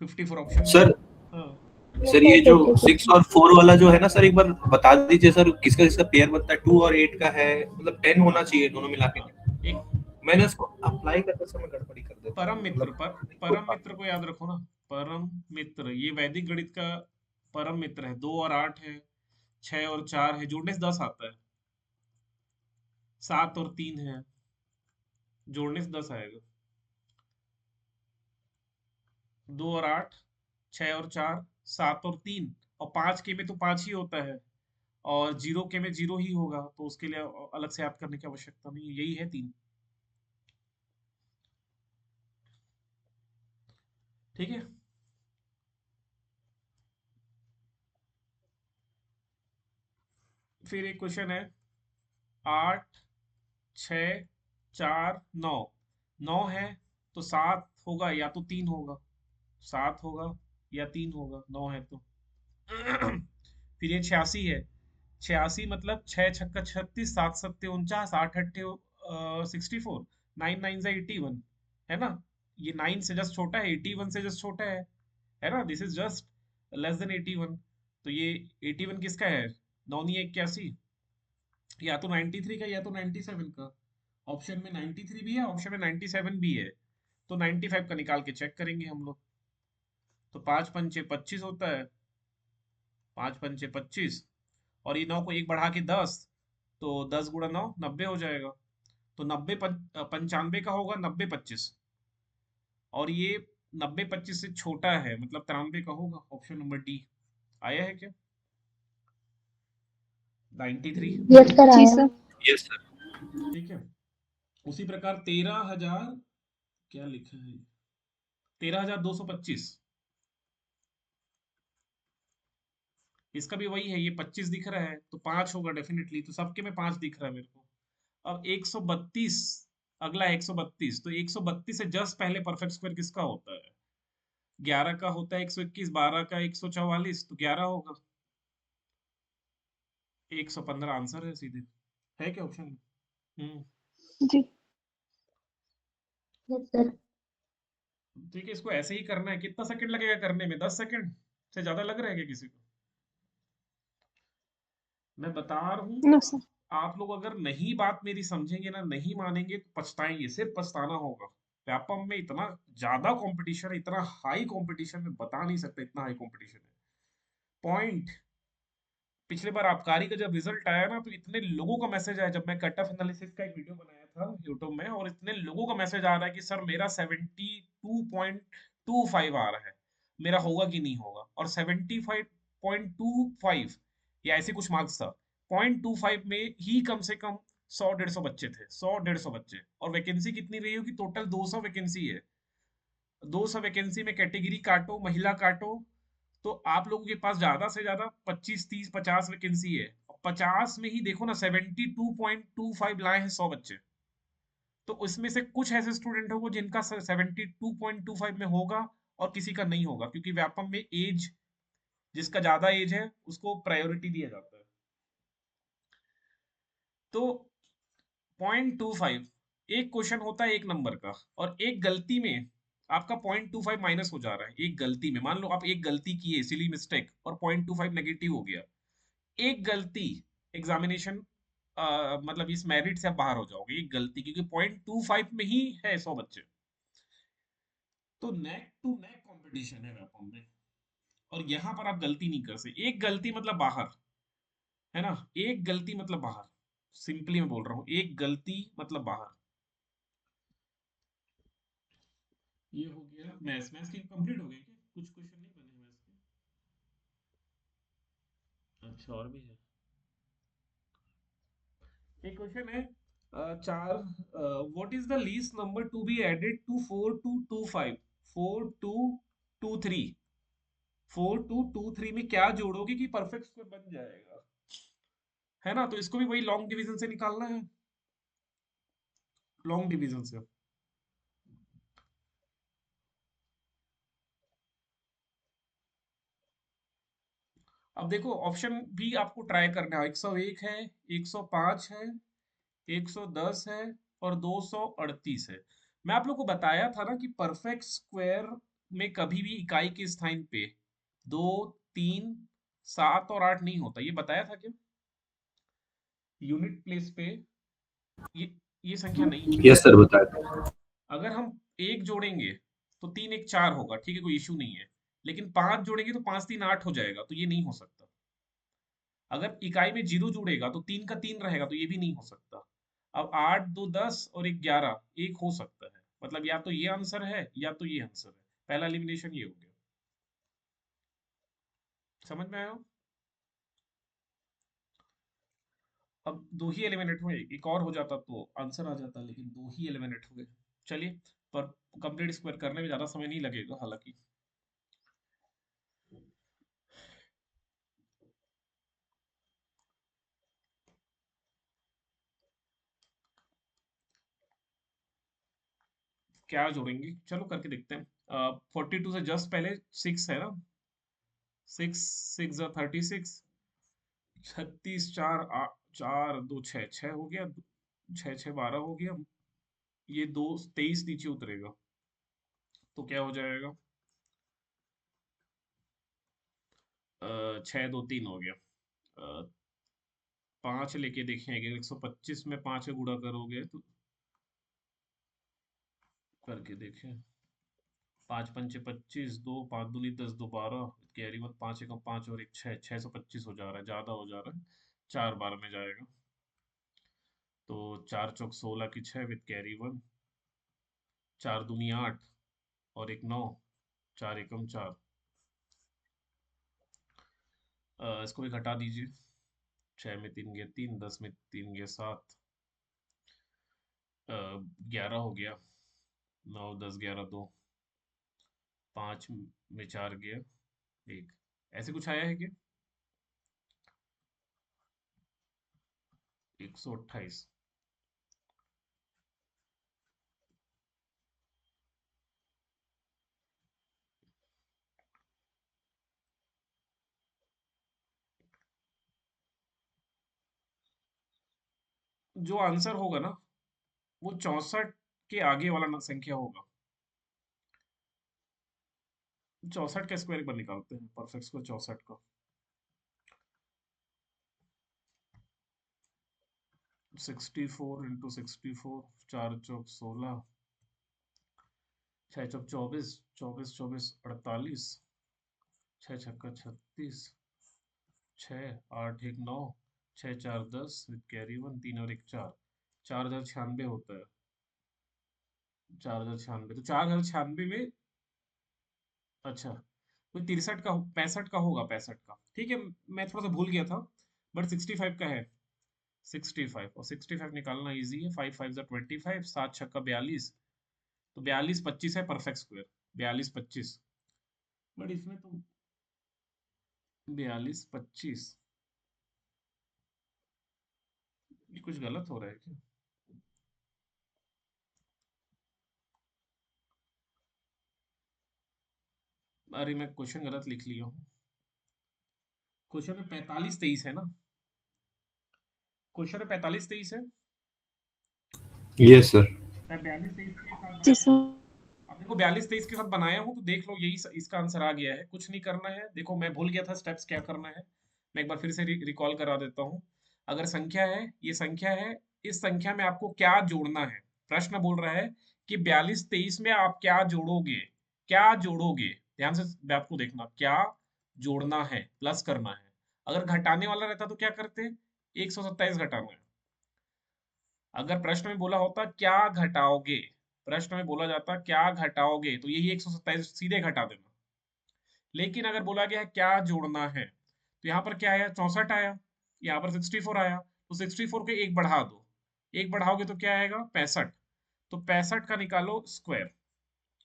54 ऑप्शन में सर हाँ। सर ये जो 6 और 4 वाला जो है ना सर, एक बार बता दीजिए सर, किसका किसका पेयर बनता है? 2 और 8 का है, मतलब 10 होना चाहिए दोनों मिला के। एक मैंने उसको अप्लाई करते समय गड़बड़ी कर देता परम हूँ, मित्र मतलब परम मित्र को याद रखो ना। परम मित्र ये वैदिक गणित का परम मित्र है। 2 और 8 है, 6 और 4 है, जोड़ने से 10 आता है। 7 और 3 है, जोड़ने से 10 आएगा। 2 और 8, 6 और 4, 7 और 3, और 5 के में तो 5 ही होता है, और 0 के में 0 ही होगा, तो उसके लिए अलग से याद करने की आवश्यकता नहीं है, यही है 3। ठीक है। फिर एक क्वेश्चन है, 8, 6, 4, 9। 9 है तो 7 होगा या तो 3 होगा, 7 होगा या 3 होगा, 9 है तो। फिर ये 86 है। 86 मतलब 6 छक्का 36, 7 सत्ते 49, 8 अट्ठे 64, 9 9 से 81, है ना। ये 9 से जस्ट छोटा है, 81 से जस्ट छोटा है ना। This is just less than 81। तो ये 81 किसका है? 9 नहीं 81, या तो 93 का या तो 97 का। ऑप्शन में 93 भी है, ऑप्शन में 97 भी है, तो 95 का निकाल के चेक करेंगे हम लोग। तो 5 पंचे 25 होता है, 5 पंचे 25, और ये 9 को एक बढ़ा के 10, तो 10 गुणा 9 90 हो जाएगा। तो 90 95 का होगा 90 25, और ये 90 25 से छोटा है, मतलब 93 का होगा। ऑप्शन नंबर डी आया है क्या? 93। यस सर जी आया। सर। Yes sir. ठीक है। उसी प्रकार 13,000, क्या लिखा है, 13,225, इसका भी वही है, ये 25 दिख रहा है तो 5 होगा डेफिनेटली, तो सबके में 5 दिख रहा है मेरे को। अब 132, अगला है 132, तो 132 से जस्ट पहले परफेक्ट स्क्वायर किसका होता है? 11 का होता है 121, 12 का 144, तो 11 होगा। 115 आंसर है सीधे। है क्या ऑप्शन में? जी यस सर। ठीक है, इसको ऐसे ही करना है। कितना सेकंड लगेगा करने में? 10 सेकंड से ज्यादा लग रहा है क्या किसी को? मैं बता रहा हूँ, नो सर। आप लोग अगर नहीं बात मेरी समझेंगे ना, नहीं मानेंगे, तो पछताएंगे, सिर्फ पछताना होगा। व्यापम में इतना ज्यादा कंपटीशन है, इतना हाई कंपटीशन है, बता नहीं सकता इतना हाई कंपटीशन है। पॉइंट, पिछले बार आबकारी का जब रिजल्ट आया ना, तो इतने लोगों का मैसेज आया, जब मैं कट ऑफ एनालिसिस का एक वीडियो बनाया था यूट्यूब में, और इतने लोगों का मैसेज आ रहा है कि सर मेरा 72.25 आ रहा है, मेरा होगा कि नहीं होगा। और 75.25 या ऐसे कुछ मार्क्स था। 0.25 में ही कम से कम 100 150 बच्चे थे, 100 150 बच्चे, और वैकेंसी कितनी रही होगी? टोटल 200 वैकेंसी है। 200 वैकेंसी में कैटेगरी काटो, महिला काटो, तो आप लोगों के पास ज्यादा से ज्यादा 25 30 50 वैकेंसी है। 50 में ही देखो ना, 72.25 लाए हैं 100 बच्चे। तो उसमें से कुछ ऐसे स्टूडेंट होंगे जिनका 72.25 में होगा, और किसी का नहीं होगा, क्योंकि व्यापम में एज, जिसका ज्यादा एज है उसको प्रायोरिटी दिया जाता है। तो 0.25, एक क्वेश्चन होता है 1 नंबर का, और एक गलती में आपका 0.25 माइनस हो जा रहा है। एक गलती में, मान लो आप एक गलती किए, सिली मिस्टेक, और 0.25 नेगेटिव हो गया। एक गलती, एग्जामिनेशन मतलब इस मेरिट से आप बाहर हो जाओगे, एक गलती, क्योंकि 0.25 में ही है 100 बच्चे। तो नेक टू नेक कंपटीशन है व्यापम में, और यहाँ पर आप गलती नहीं कर सकते। एक गलती मतलब बाहर, है ना, एक गलती मतलब बाहर। सिंपली मैं बोल रहा हूँ, एक गलती मतलब बाहर। ये हो गया मैथ्स। मैथ्स की कंप्लीट हो गई क्या? कुछ क्वेश्चन नहीं बने मैथ्स के? अच्छा, और भी है। एक क्वेश्चन है, चार, what is the least number to be added to 4225? 4223, 4223 में क्या जोड़ोगे कि परफेक्ट स्क्वायर बन जाएगा? है ना, तो इसको भी वही लॉन्ग डिवीजन से निकालना है, लॉन्ग डिवीजन से। अब देखो, ऑप्शन भी आपको ट्राई करना है। 101 है, 105 है, 110 है, और 238 है। मैं आप लोग को बताया था ना कि परफेक्ट स्क्वायर में कभी भी इकाई के स्थान पे 2 3 7 और 8 नहीं होता, ये बताया था क्या? यूनिट प्लेस पे ये ये संख्या नहीं है। यस सर, बता दो। अगर हम 1 जोड़ेंगे तो 3 1 4 होगा, ठीक है, कोई इश्यू नहीं है। लेकिन 5 जोड़ेंगे तो 5 3 8 हो जाएगा, तो ये नहीं हो सकता। अगर इकाई में 0 जुड़ेगा तो 3 का 3 रहेगा, तो ये भी नहीं हो सकता। अब 8 2 10 और 1 11, एक हो सकता है। मतलब या तो ये आंसर है या तो ये आंसर है। पहला एलिमिनेशन ये हो गया। समझ में आया? अब 2 ही एलिमिनेट हुए, एक और हो जाता तो आंसर आ जाता, लेकिन 2 ही एलिमिनेट हुए। चलिए, पर कंप्लीट स्क्वायर करने में ज्यादा समय नहीं लगेगा हालांकि। क्या जोड़ेंगे, चलो करके देखते हैं। 42 से जस्ट पहले 6 है ना। 6 6 36, 36 4 4 2 6 6 हो गया। 6 6 12 हो गया। ये 2 23 नीचे उतरेगा, तो क्या हो जाएगा? 6 2 3 हो गया। 5 लेके देखेंगे, 125 में 5 का गुणा करोगे तो करके देखें। 5 पंचे 25, 2 5 दूनी 10, 2 12, कैरी 1, 5 एकम 5 और 1 6, 625 हो जा रहा है, ज्यादा हो जा रहा है। 4 बार में जाएगा, तो 4 चौक 16 की 6 विद कैरी 1, 4 दूनी 8 और 1 9, 4 एकम 4। इसको भी घटा दीजिए। 6 में 3 गया 3, 10 में 3 गया 7, 11 हो गया। 9 10 11 2, 5 में 4 गया 1। ऐसे कुछ आया है क्या? 128। जो आंसर होगा ना, वो 64 के आगे वाला संख्या होगा। 64 का स्क्वायर एक बार निकालते हैं, परफेक्ट स्क्वायर 64 का। 64 इंटू 64, 4 चौक 16, 6 चौक 24, 24 24 48, 6 छक्का 36, 6 8 1 9, 6 4 10 विद कैरी 1, 3 और 1 4, 4096 होता है। 4096, तो 4096 में, अच्छा, कोई 63 का 65 का होगा, 65 का, ठीक है। मैं थोड़ा सा भूल गया था, बट 65 का है। 65, और 65 निकालना इजी है। 5 5 25, 7 छक्का 42, तो 42 25 है परफेक्ट स्क्वायर। 42 25, बट इसमें तो 42 25, ये कुछ गलत हो रहा है क्या? अरे मैं क्वेश्चन गलत लिख लिया हूँ। क्वेश्चन में 45 23 है ना। क्वेश्चन में 45 23 है। Yes sir. मैं 42 23 के साथ जी बनाया। सर। अब देखो 42 23 के साथ बनाया हूँ, तो देख लो यही इसका आंसर आ गया है। कुछ नहीं करना है, देखो मैं भूल गया था स्टेप्स क्या करना है। मैं एक बार फिर से रिकॉल करा देता हूँ। अगर संख्या है, ये संख्या है, इस संख्या में आपको क्या जोड़ना है। प्रश्न बोल रहा है कि 42 23 में आप क्या जोड़ोगे, क्या जोड़ोगे। ध्यान से बात को देखना, क्या जोड़ना है, प्लस करना है। अगर घटाने वाला रहता तो क्या करते, 127 घटाना है। अगर प्रश्न में बोला होता क्या घटाओगे, प्रश्न में बोला जाता क्या घटाओगे, तो यही 127 सीधे घटा देना। लेकिन अगर बोला गया है क्या जोड़ना है, तो यहाँ पर क्या आया, 64 आया, यहाँ पर 64 आया, तो 64 को एक बढ़ा दो। एक बढ़ाओगे तो क्या आएगा, 65। तो 65 का निकालो स्क्वायर।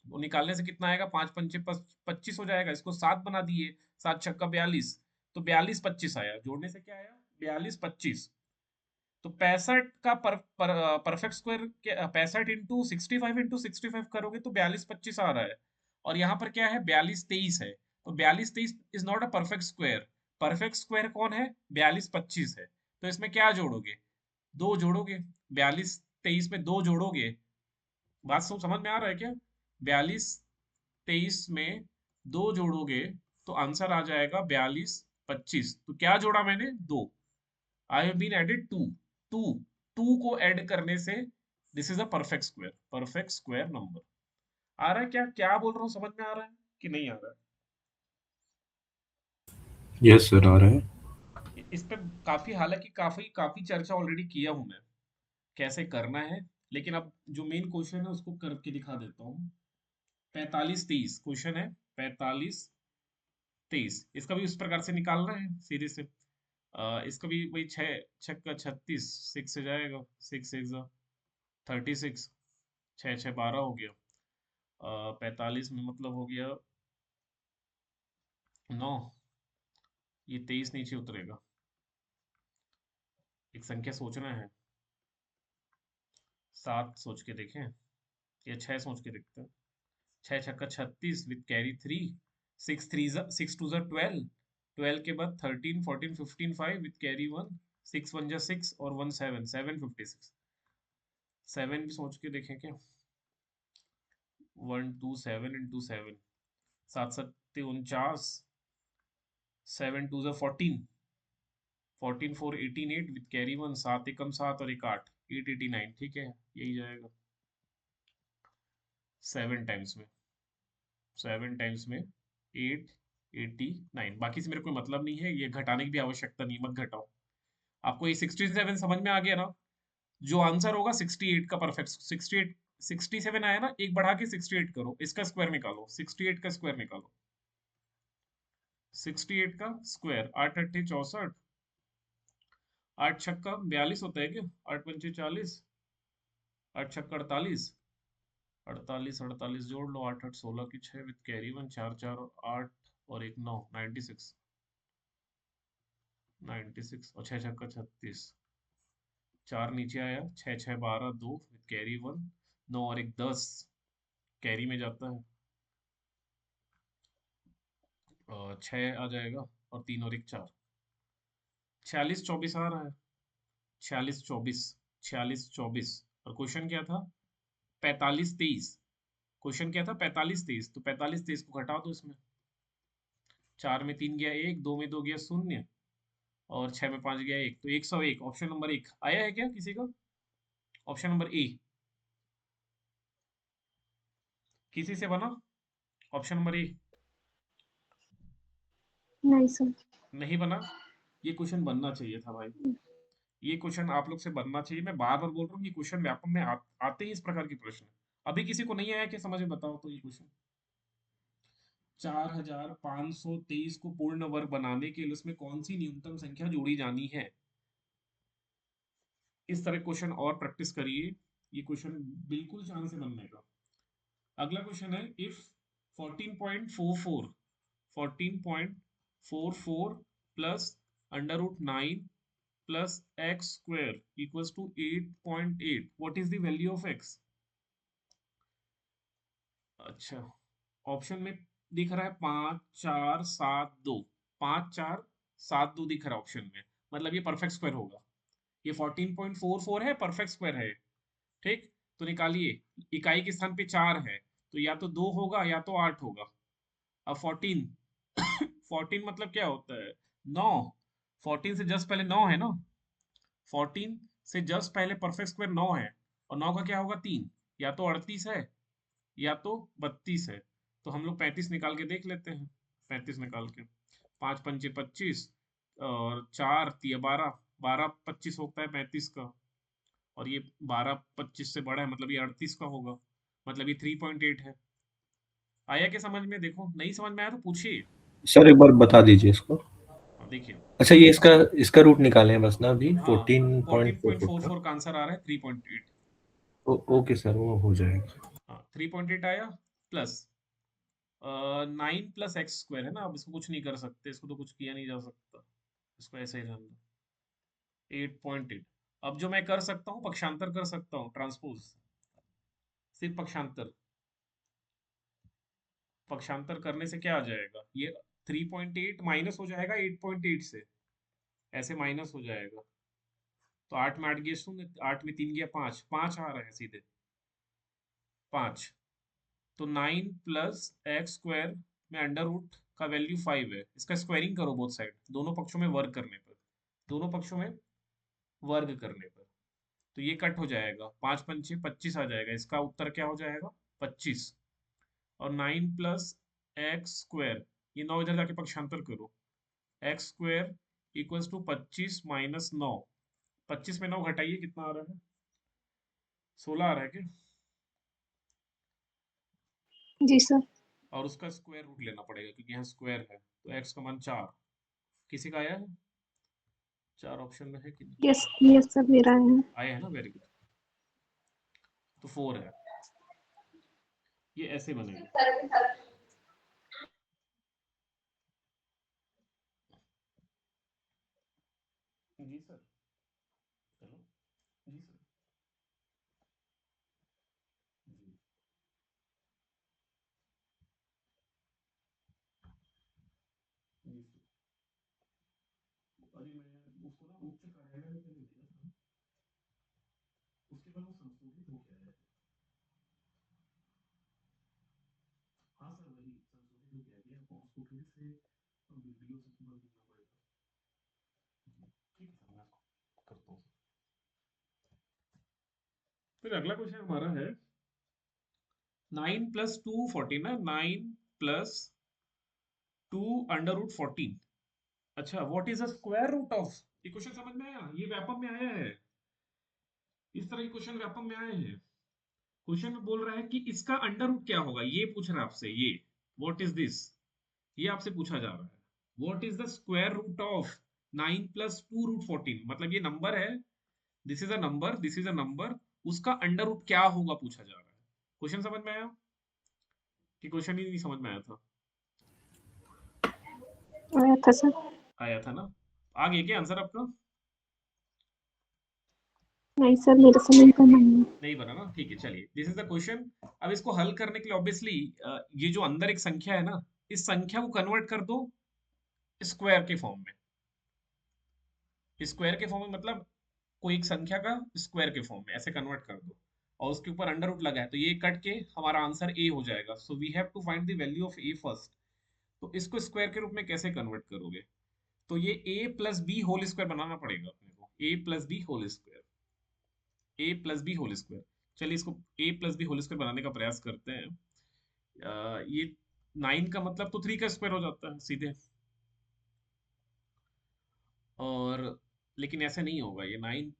वो निकालने से कितना आएगा, 5 पंचे 25 हो जाएगा। इसको 7 बना दिए, 7 छक्का 42, तो 42 25 आया। जोड़ने से क्या आया, 42 25। तो 65 का परफेक्ट स्क्वायर 65 इंटू 65 इंटू 65 करोगे तो 42 25 आ रहा है। और यहाँ पर क्या है, 42 23 है, तो 42 23 is not a perfect square. Perfect square कौन है, 42 25 है। तो इसमें क्या जोड़ोगे, दो जोड़ोगे। 42 23 में दो जोड़ोगे। बात सब समझ में आ रहा है क्या? 42 23 में दो जोड़ोगे तो आंसर आ जाएगा 42 25। तो क्या जोड़ा मैंने, दो। I have been added two. Two two को ऐड करने से this is a perfect square number. आ रहा है क्या क्या बोल रहा हूँ, समझ में आ रहा है कि नहीं आ रहा यस सर, आ रहा है। है? इस पे काफी, हालांकि काफी काफी चर्चा ऑलरेडी किया हूं मैं, कैसे करना है, लेकिन अब जो मेन क्वेश्चन है उसको करके दिखा देता हूँ। 45-23 क्वेश्चन है, 45-23, इसका भी उस प्रकार से निकालना है सीधे से। इसका भी वही 6 6 36, 6 से जाएगा, 6 36, 6 6 12 हो गया। 45 में मतलब हो गया 9, ये 23 नीचे उतरेगा। एक संख्या सोचना है, 7 सोच के देखें या 6 सोच के देखते हैं। 6 6 36 विथ कैरी 3, 6 2 12, 12 के बाद 13 14 15 5 विथ कैरी 1, 6 1 6 और 1 7 7 56। 7 भी सोच के देखें क्या, 1 2 7 इंटू 7, 7 7 49, 7 2 14, 14 4 18 8 विथ कैरी 1, 7 एकम 7 और एक 8, 8 89, ठीक है यही जाएगा। 7 टाइम्स में 889। बाकी से मेरे को मतलब नहीं है, ये घटाने की भी आवश्यकता नहीं, मत घटाओ। आपको ये 67 समझ में आ गया ना? जो आंसर होगा 68 का परफेक्ट, 68 67 आया ना, एक बढ़ा के 68 करो, इसका स्क्वायर निकालो, 68 का स्क्वायर निकालो। 68 का स्क्वायर 8 8 64, 8 छक्का 42 होता है क्या, 8 पंचे 40, 8 छक्का 48, 48 48 जोड़ लो, 8 8 16 की 6 विद कैरी 1, 4 4 8 और एक 9, 96 96 और 6 छक्का 36, 4 नीचे आया, 6 6 12 2 विद कैरी 1, 9 और एक 10 कैरी में जाता है, 6 आ जाएगा और 3 और एक 4, 46 24 आ रहा है, 46 24, 46 24। और क्वेश्चन क्या था, 45 23। क्वेश्चन क्या था, 45 23, तो 45 23 को घटा दो इसमें, 4 में 3 गया 1, 2 में 2 गया 0 और 6 में 5 गया 1, तो 101। ऑप्शन नंबर 1 आया है क्या किसी का? ऑप्शन नंबर ए किसी से बना? ऑप्शन नंबर ए नहीं सर। नहीं बना? ये क्वेश्चन बनना चाहिए था भाई, ये क्वेश्चन आप लोग से बनना चाहिए। मैं बार बार बोल रहा हूँ, ये क्वेश्चन व्यापम में आते ही इस प्रकार के प्रश्न। अभी किसी को नहीं आया क्या समझ में, बताओ तो ये क्वेश्चन। 4523 को पूर्ण वर्ग बनाने के लिए उसमें कौन सी न्यूनतम संख्या जोड़ी जानी है? इस तरह क्वेश्चन और प्रैक्टिस करिए, ये क्वेश्चन बिल्कुल चांस है बनने का। अगला क्वेश्चन है, if 14.44 14.44 plus under root 9 plus X square equals to 8.8, what is the value of X? अच्छा, ऑप्शन में दिख रहा है 5 4 7 2, 5 4 7 2 दिख रहा है ऑप्शन में, मतलब ये परफेक्ट स्क्वायर होगा। ये 14.44 है, परफेक्ट स्क्वायर है, ठीक। तो निकालिए, इकाई के स्थान पे 4 है, तो या तो 2 होगा या तो 8 होगा। अब 14 14 मतलब क्या होता है, 9। 14 से जस्ट पहले 9 है ना, 14 से जस्ट पहले परफेक्ट स्क्वायर 9 है, और 9 का क्या होगा 3, या तो 38 है या तो 32 है। तो हम लोग 35 निकाल के देख लेते हैं, 35 निकाल के, 5 पंचे 25 और 4 तिया 12, 12 25 होता है 35 का, और ये 12 25 से बड़ा है, मतलब ये 38 का होगा, मतलब ये 3.8 है। आया क्या समझ में? देखो नहीं समझ में आया तो पूछिए। सर एक बार बता दीजिए इसको। हाँ, देखिए, अच्छा, ये इसका इसका रूट निकाले हैं बस ना अभी, हाँ 14.44 का। 14.44 का आंसर आ रहा है 3.8। ओके सर, वो हो जाएगा। हाँ 3.8 आया, प्लस 9 प्लस एक्स स्क्वायर है ना, अब इसको कुछ नहीं कर सकते, इसको तो कुछ किया नहीं जा सकता, इसको ऐसे ही रहने दो, 8.8। अब जो मैं कर सकता हूँ, पक्षांतर कर सकता हूँ, ट्रांसपोज, सिर्फ पक्षांतर, पक्षांतर करने से क्या आ जाएगा, ये 3.8 माइनस हो जाएगा 8.8 से, ऐसे माइनस हो जाएगा, तो 8 में 8 गया 0, 8 में 3 गया 5, 5 आ रहा है सीधे 5। तो 9 प्लस एक्स स्क्वायर में अंडर रूट का वैल्यू 5 है, इसका स्क्वायरिंग करो बोथ साइड, दोनों पक्षों में वर्ग करने पर, दोनों पक्षों में वर्ग करने पर तो ये कट हो जाएगा, 5 पंचे 25 आ जाएगा, इसका उत्तर क्या हो जाएगा 25। और 9 प्लस एक्स स्क्वायर, ये 9 इधर जाके पक्षांतर करो, X square equals to 25 minus 9, 25 में 9 घटाइए कितना आ रहा है, 16 आ रहा है क्या? जी सर। और उसका स्क्वायर रूट लेना पड़ेगा क्योंकि यहाँ स्क्वायर है, तो एक्स का मान 4। किसी का आया है? 4 ऑप्शन में है कि नहीं? यस सर, मेरा है। आया है ना, वेरी गुड। तो 4 है, ये ऐसे बनेगा। जी सर, चलो जी सर, जी जी सर। अरे मैं उसको ना उच्च कार्यालय में पहले दिया था, उसके बाद वो संशोधित हो गया है। हाँ सर, वही संशोधित हो गया है, आपको उसको फिर से वीडियो से पूरा देखना पड़ेगा। ठीक है सर, मैं आपको करता हूँ। फिर अगला क्वेश्चन हमारा है 9 प्लस 2 14 ना, 9 प्लस 2 अंडर रूट 14। अच्छा, what is the square root of, ये क्वेश्चन समझ में आया, ये व्यापम में आया है, इस तरह के क्वेश्चन व्यापम में आए हैं। क्वेश्चन में बोल रहा है कि इसका अंडर रूट क्या होगा, ये पूछ रहा है आपसे, ये व्हाट इज दिस, ये आपसे पूछा जा रहा है। What is the square root of 9 plus 2 root 14, मतलब ये नंबर है, this is a number, this is a number, उसका अंडर रूट क्या होगा पूछा जा रहा है। क्वेश्चन समझ में आया कि क्वेश्चन ही नहीं समझ में आया था? आया था सर। आया था ना। आ गया क्या आंसर आपका? नहीं सर, मेरे समय का नहीं है। नहीं बना ना, ठीक है, चलिए दिस इज द क्वेश्चन। अब इसको हल करने के लिए ऑब्वियसली ये जो अंदर एक संख्या है ना, इस संख्या को कन्वर्ट कर दो स्क्वायर के फॉर्म में। स्क्वायर के फॉर्म में मतलब कोई एक संख्या का स्क्वायर के फॉर्म में ऐसे कन्वर्ट कर दो, और उसके ऊपर अंडर रूट लगा है, तो ये कट के हमारा आंसर ए हो जाएगा। So we have to find the value of A first. तो इसको स्क्वायर के रूप में कैसे कन्वर्ट करोगे? तो ये ए प्लस बी होल स्क्वायर बनाना पड़ेगा अपने को, ए प्लस बी होल स्क्वायर, ए प्लस बी होल स्क्वायर। चलिए इसको ए प्लस बी होल स्क्वायर बनाने का प्रयास करते हैं। ये 9 का मतलब तो 3 का स्क्वायर हो जाता है सीधे, और लेकिन ऐसे नहीं होगा, ये 9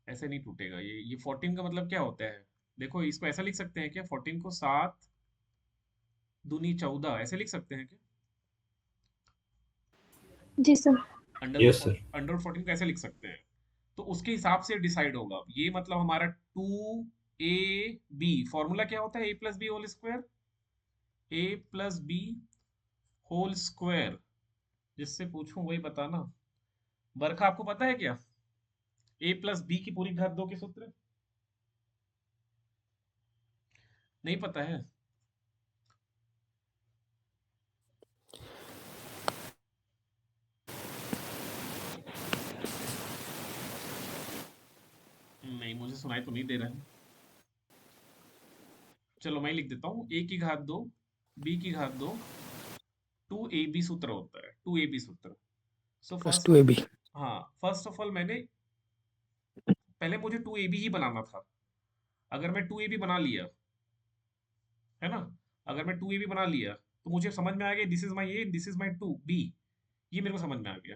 ऐसे नहीं टूटेगा। ये 14 का मतलब क्या होता है, देखो इसको ऐसा लिख सकते हैं क्या, 14 को 7 दूनी 14 ऐसे लिख सकते हैं क्या? जी sir. Under yes root sir. Under root 14 को ऐसे लिख सकते हैं। तो उसके हिसाब से डिसाइड होगा, ये मतलब हमारा 2ab, फॉर्मूला क्या होता है ए प्लस बी होल स्क्वायर, ए प्लस बी होल स्क्वायर, जिससे पूछूं वही बताना। बरखा आपको पता है क्या ए प्लस बी की पूरी घात 2 के सूत्र? नहीं पता है? नहीं, मुझे सुनाई तो नहीं दे रहा है। चलो मैं लिख देता हूँ, ए की घात 2 बी की घात 2, 2ab सूत्र होता है, 2ab सूत्र। So plus first to A of, B. हाँ फर्स्ट ऑफ ऑल मैंने पहले मुझे 2ab ही बनाना था। अगर मैं 2ab बना लिया, है ना, अगर मैं 2ab बना लिया तो मुझे समझ में आ गया this is my A, this is my 2b, ये मेरे को समझ में आ गया।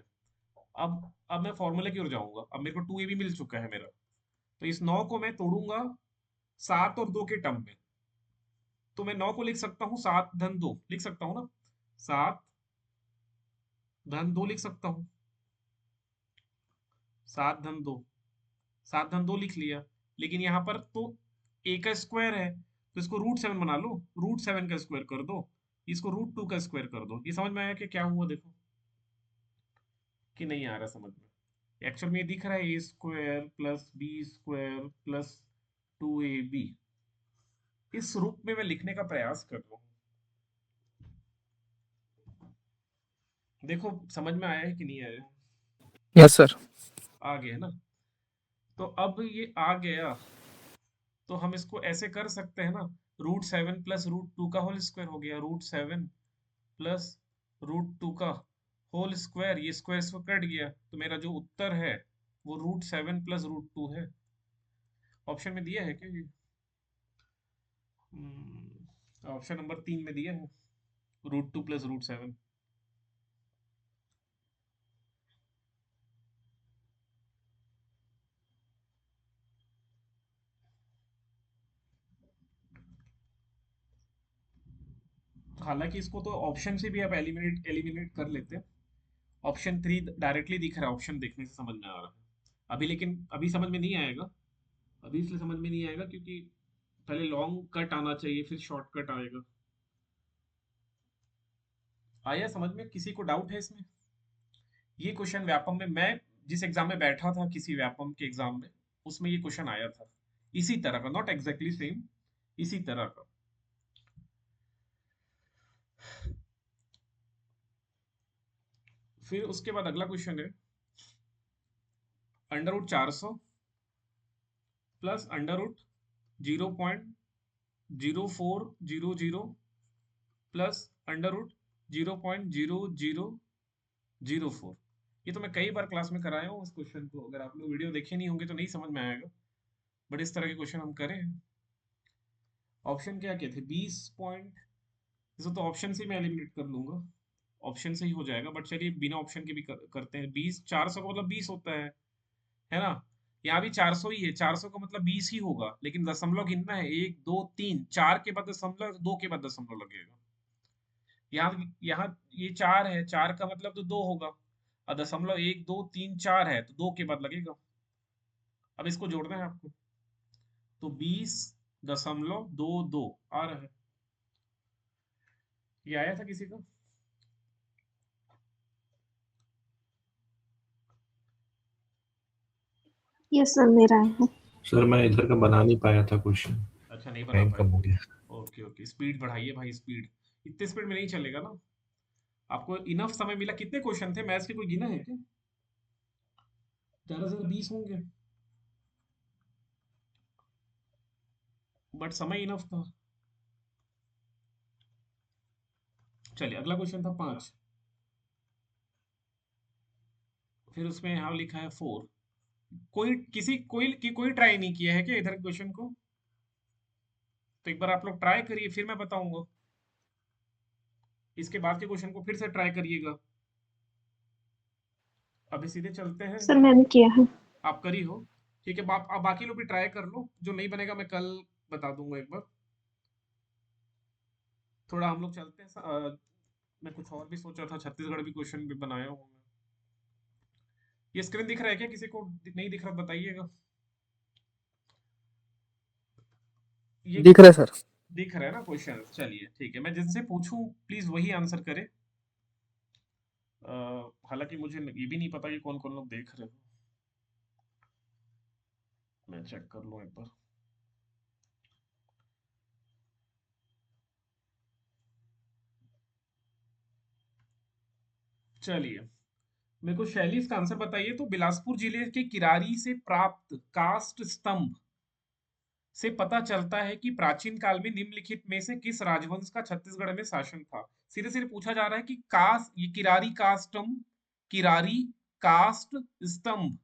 अब मैं फॉर्मूले की ओर जाऊंगा, अब मेरे को 2ab मिल चुका है मेरा, तो इस 9 को मैं तोड़ूंगा 7 और 2 के टर्म में। तो मैं 9 को लिख सकता हूँ 7 धन 2 लिख सकता हूँ ना, 7 धन 2 लिख सकता हूँ, 7 धन 2, 7 धन 2 लिख लिया। लेकिन यहाँ पर तो ए का स्क्वायर है, तो इसको √7 बना लो, √7 का स्क्वायर कर दो, इसको √2 का स्क्वायर कर दो। ये समझ में आया कि क्या हुआ, देखो कि नहीं आ रहा समझ में? एक्चुअल में ये दिख रहा है A square plus B square plus 2ab, इस रूप में मैं लिखने का प्रयास कर रहा हूँ। देखो समझ में आया है कि नहीं आया? Yes sir. आ गया ना। तो अब ये आ गया, तो हम इसको ऐसे कर सकते हैं ना, √7 प्लस √2 का होल स्क्वायर हो गया, √7 प्लस √2 का होल स्क्वायर, ये स्क्वायर इसको कट गया, तो मेरा जो उत्तर है वो √7 प्लस √2 है। ऑप्शन में दिया है क्या ये? ऑप्शन नंबर 3 में दिया है, √2 + √7। हालांकि इसको तो ऑप्शन से भी आप एलिमिनेट एलिमिनेट कर लेते हैं। ऑप्शन 3 डायरेक्टली दिख रहा है, ऑप्शन देखने से समझ में आ रहा है अभी, लेकिन अभी समझ में नहीं आएगा। अभी इसलिए समझ में नहीं आएगा क्योंकि पहले लॉन्ग कट आना चाहिए, फिर शॉर्ट कट आएगा। आया समझ में? किसी को डाउट है इसमें? ये क्वेश्चन व्यापम में, मैं जिस एग्जाम में बैठा था, किसी व्यापम के एग्जाम में, उसमें ये क्वेश्चन आया था इसी तरह का, नॉट एग्जैक्टली सेम, इसी तरह का। फिर उसके बाद अगला क्वेश्चन है √400 प्लस √0.0400 प्लस √0.0004। ये तो मैं कई बार क्लास में कराया हूँ इस क्वेश्चन को, अगर आप लोग वीडियो देखे नहीं होंगे तो नहीं समझ में आएगा, बट इस तरह के क्वेश्चन हम करें। ऑप्शन क्या क्या थे? 20 पॉइंट, इसे तो ऑप्शन से मैं एलिमिनेट कर लूंगा, ऑप्शन से ही हो जाएगा, बट चलिए बिना ऑप्शन के भी करते हैं। 20, 400 का मतलब 20 होता है ना? यहाँ भी 400 ही है, 400 का मतलब 20 ही होगा, लेकिन दशमलव गिनना है, 1 2 3, 4 के बाद दशमलव, 2 के बाद दशमलव लगेगा। यहाँ यहाँ ये 4 है, 4 का मतलब तो 2 होगा, और दशमलव 1 2 3 4 है तो 2 के बाद लगेगा। अब इसको जोड़ना है आपको, तो 20.22 आ रहा है। ये आया था किसी का? यस सर, मेरा है। सर मैं इधर का बना नहीं पाया था क्वेश्चन, अच्छा, नहीं बना टाइम पाए। कम हो गया। ओके ओके, स्पीड बढ़ाइए भाई, स्पीड, इतने स्पीड में नहीं चलेगा ना। आपको इनफ समय मिला। कितने क्वेश्चन थे मैथ्स के, कोई गिना है क्या? ज्यादा से ज्यादा 20 होंगे, बट समय इनफ था। चलिए अगला क्वेश्चन था 5, फिर उसमें यहाँ लिखा है 4। कोई ट्राई नहीं किया है क्या इधर क्वेश्चन को? तो एक बार आप लोग ट्राई करिए, फिर मैं बताऊंगा। इसके बाद के क्वेश्चन को फिर से ट्राई करिएगा। अभी सीधे चलते हैं। सर मैंने किया है। आप करी हो, ठीक है, आप बाकी लोग भी ट्राई कर लो, जो नहीं बनेगा मैं कल बता दूंगा एक बार। थोड़ा हम लोग चलते हैं मैं कुछ और भी सोचा था, छत्तीसगढ़ भी क्वेश्चन भी बनाया हूँ मैं। ये स्क्रीन दिख रहा है क्या किसी को? नहीं दिख रहा बताइएगा। ये दिख रहा है सर। दिख रहा है ना क्वेश्चन? चलिए ठीक है, मैं जिनसे पूछूं प्लीज वही आंसर करे। हालांकि मुझे ये भी नहीं पता कि कौन कौन लोग देख रहे हो, मैं चेक कर लूं एक बार। चलिए, मेरे को शैली इसका आंसर बताइए। तो बिलासपुर जिले के किरारी से प्राप्त कास्ट स्तंभ से पता चलता है कि प्राचीन काल में निम्नलिखित में से किस राजवंश का छत्तीसगढ़ में शासन था। सीधे सीधे पूछा जा रहा है कि कास्ट, ये किरारी कास्टम, किरारी कास्ट स्तंभ,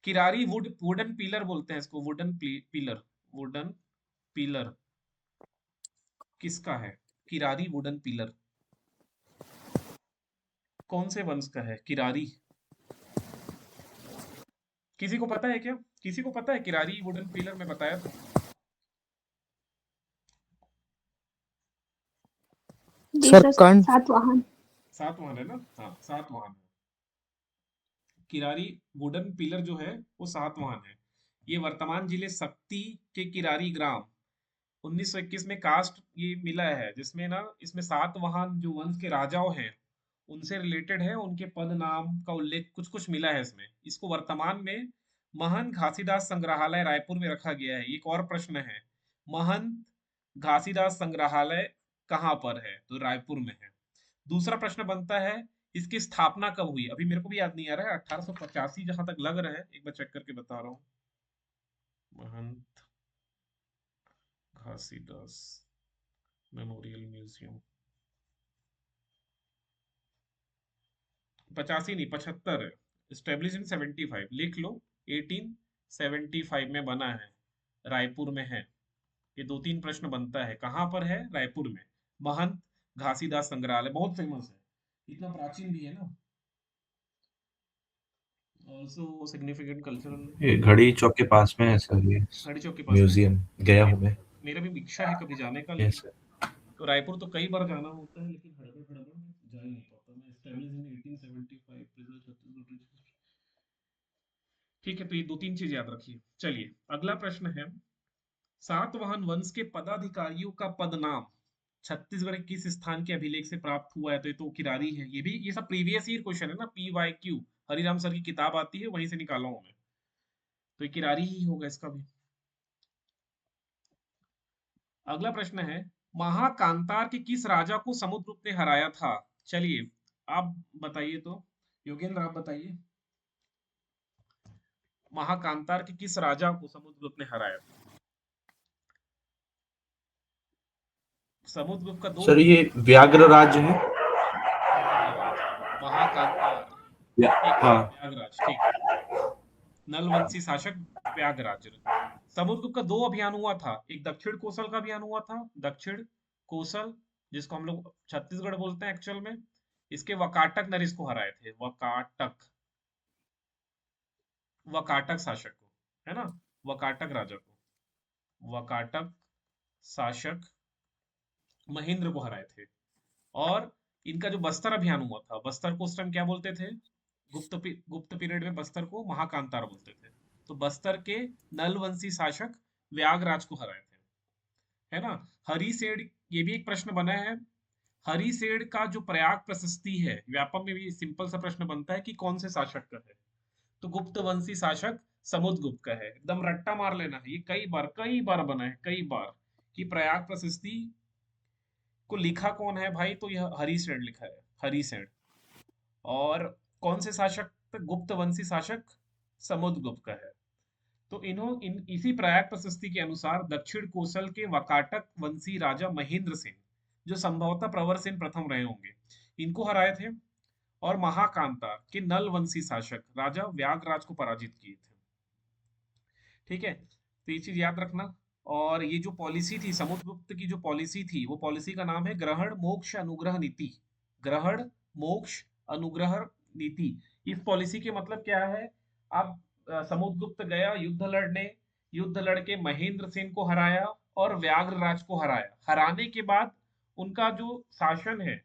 किरारी वुडन पिलर बोलते हैं इसको, पिलर, वुडन पिलर किसका है? किरारी वुडन पिलर कौन से वंश का है किरारी? किसी को पता है क्या? किसी को पता है किरारी वुडन पिलर में बताया था? जी सर सर, कर्ण। सातवाहन। सातवाहन है ना? हाँ सातवाहन है। किरारी वुडन पिलर जो है वो सातवाहन है। ये वर्तमान जिले शक्ति के किरारी ग्राम 1921 में कास्ट ये मिला है, जिसमें ना इसमें सातवाहन जो वंश के राजाओं हैं उनसे रिलेटेड है, उनके पद नाम का उल्लेख कुछ कुछ मिला है इसमें। इसको वर्तमान में महंत घासीदास संग्रहालय रायपुर में रखा गया है। एक और प्रश्न है, महंत घासीदास संग्रहालय कहाँ पर है? तो रायपुर में है। दूसरा प्रश्न बनता है, इसकी स्थापना कब हुई? अभी मेरे को भी याद नहीं आ रहा है, 1885 जहां तक लग रहा है, एक बार चेक करके बता रहा हूँ। महंत घासीदास मेमोरियल म्यूजियम, 85 नहीं 75 है। स्टेब्लिश इन 75, लिख लो 1875 में बना है। रायपुर में है? ये 2-3 प्रश्न बनता है। कहाँ पर है? रायपुर में। महंत घासीदास संग्रहालय बहुत फेमस है, इतना प्राचीन भी है ना। Also significant cultural. ये घड़ी चौक के पास में है सर, ये घड़ी चौक के पास में है म्यूजियम गया क्या? हूँ मैं। मेरा भी इच्छा है कभी जाने का, यस लेकिन सर। तो रायपुर तो कई बार जाना होता है, लेकिन हड़बड़ हड़बड़ में जा ही नहीं पाता मैं। Establish in 1875, present Chhattisgarh. ठीक है, तो ये 2-3 चीज याद रखिए। चलिए अगला प्रश्न है, सातवाहन वंश के पदाधिकारियों का पद नाम छत्तीसगढ़ के किस स्थान के अभिलेख से प्राप्त हुआ है? तो ये तो किरारी है। ये भी, ये सब प्रीवियस ईयर क्वेश्चन है ना, PYQ। हरिराम सर की किताब आती है, वहीं से निकाला हूं मैं। तो ये किरारी ही होगा इसका भी। अगला प्रश्न है, महाकांतार के किस राजा को समुद्रगुप्त ने हराया था? चलिए आप बताइए तो, योगेंद्र आप बताइए, महाकांतार के किस राजा को समुद्रगुप्त ने हराया था? समुद्रगुप्त का दो। सर ये व्याघ्र राज्य है। व्याघ्रराज, महाकांतार, ठीक, हाँ। व्याघ्रराज, ठीक। नलवंशी शासक व्याघ्रराज। समुद्रगुप्त का 2 अभियान हुआ था, एक दक्षिण कोसल का अभियान हुआ था, दक्षिण कोसल, जिसको हम लोग छत्तीसगढ़ बोलते हैं एक्चुअल में। इसके वकाटक नरेश को हराए थे, वकाटक, वकाटक शासक को, है ना, वकाटक राजा को, वकाटक शासक महेंद्र को हराए थे। और इनका जो बस्तर अभियान हुआ था, बस्तर को उस टाइम क्या बोलते थे? गुप्त पीरियड में बस्तर को महाकांतार बोलते थे। तो बस्तर के नलवंशी शासक व्याघ्रराज को हराए थे, है ना। हरिसेठ, ये भी एक प्रश्न बना है, हरिसेठ का जो प्रयाग प्रशस्ति है, व्यापम में भी सिंपल सा प्रश्न बनता है कि कौन से शासक का है? तो गुप्त वंशी शासक समुद्रगुप्त का है। एकदम रट्टा मार लेना है, ये कई बार बना है, कई बार, कि प्रयाग प्रशस्ति को लिखा कौन है भाई? तो यह हरिसेठ लिखा है, हरिसेठ। और कौन से शासक? गुप्त वंशी शासक समुद्रगुप्त का है। तो इसी प्रयाग प्रशस्ति के अनुसार दक्षिण कोसल के वकाटक वंशी राजा महेंद्र सेन, जो संभवतः प्रवर सेन प्रथम रहे होंगे, इनको हराए थे। और महाकांता के नल वंशी शासक राजा व्याघ्रराज को पराजित किए थे। ठीक है, तो ये चीज याद रखना। और ये जो पॉलिसी थी समुद्रगुप्त की, जो पॉलिसी थी, वो पॉलिसी का नाम है ग्रहण मोक्ष अनुग्रह नीति। ग्रहण मोक्ष अनुग्रह नीति। इस पॉलिसी के मतलब क्या है? अब समुद्रगुप्त गया युद्ध लड़ने, युद्ध लड़के महेंद्र सेन को हराया और व्याघ्रराज को हराया। हराने के बाद उनका जो शासन है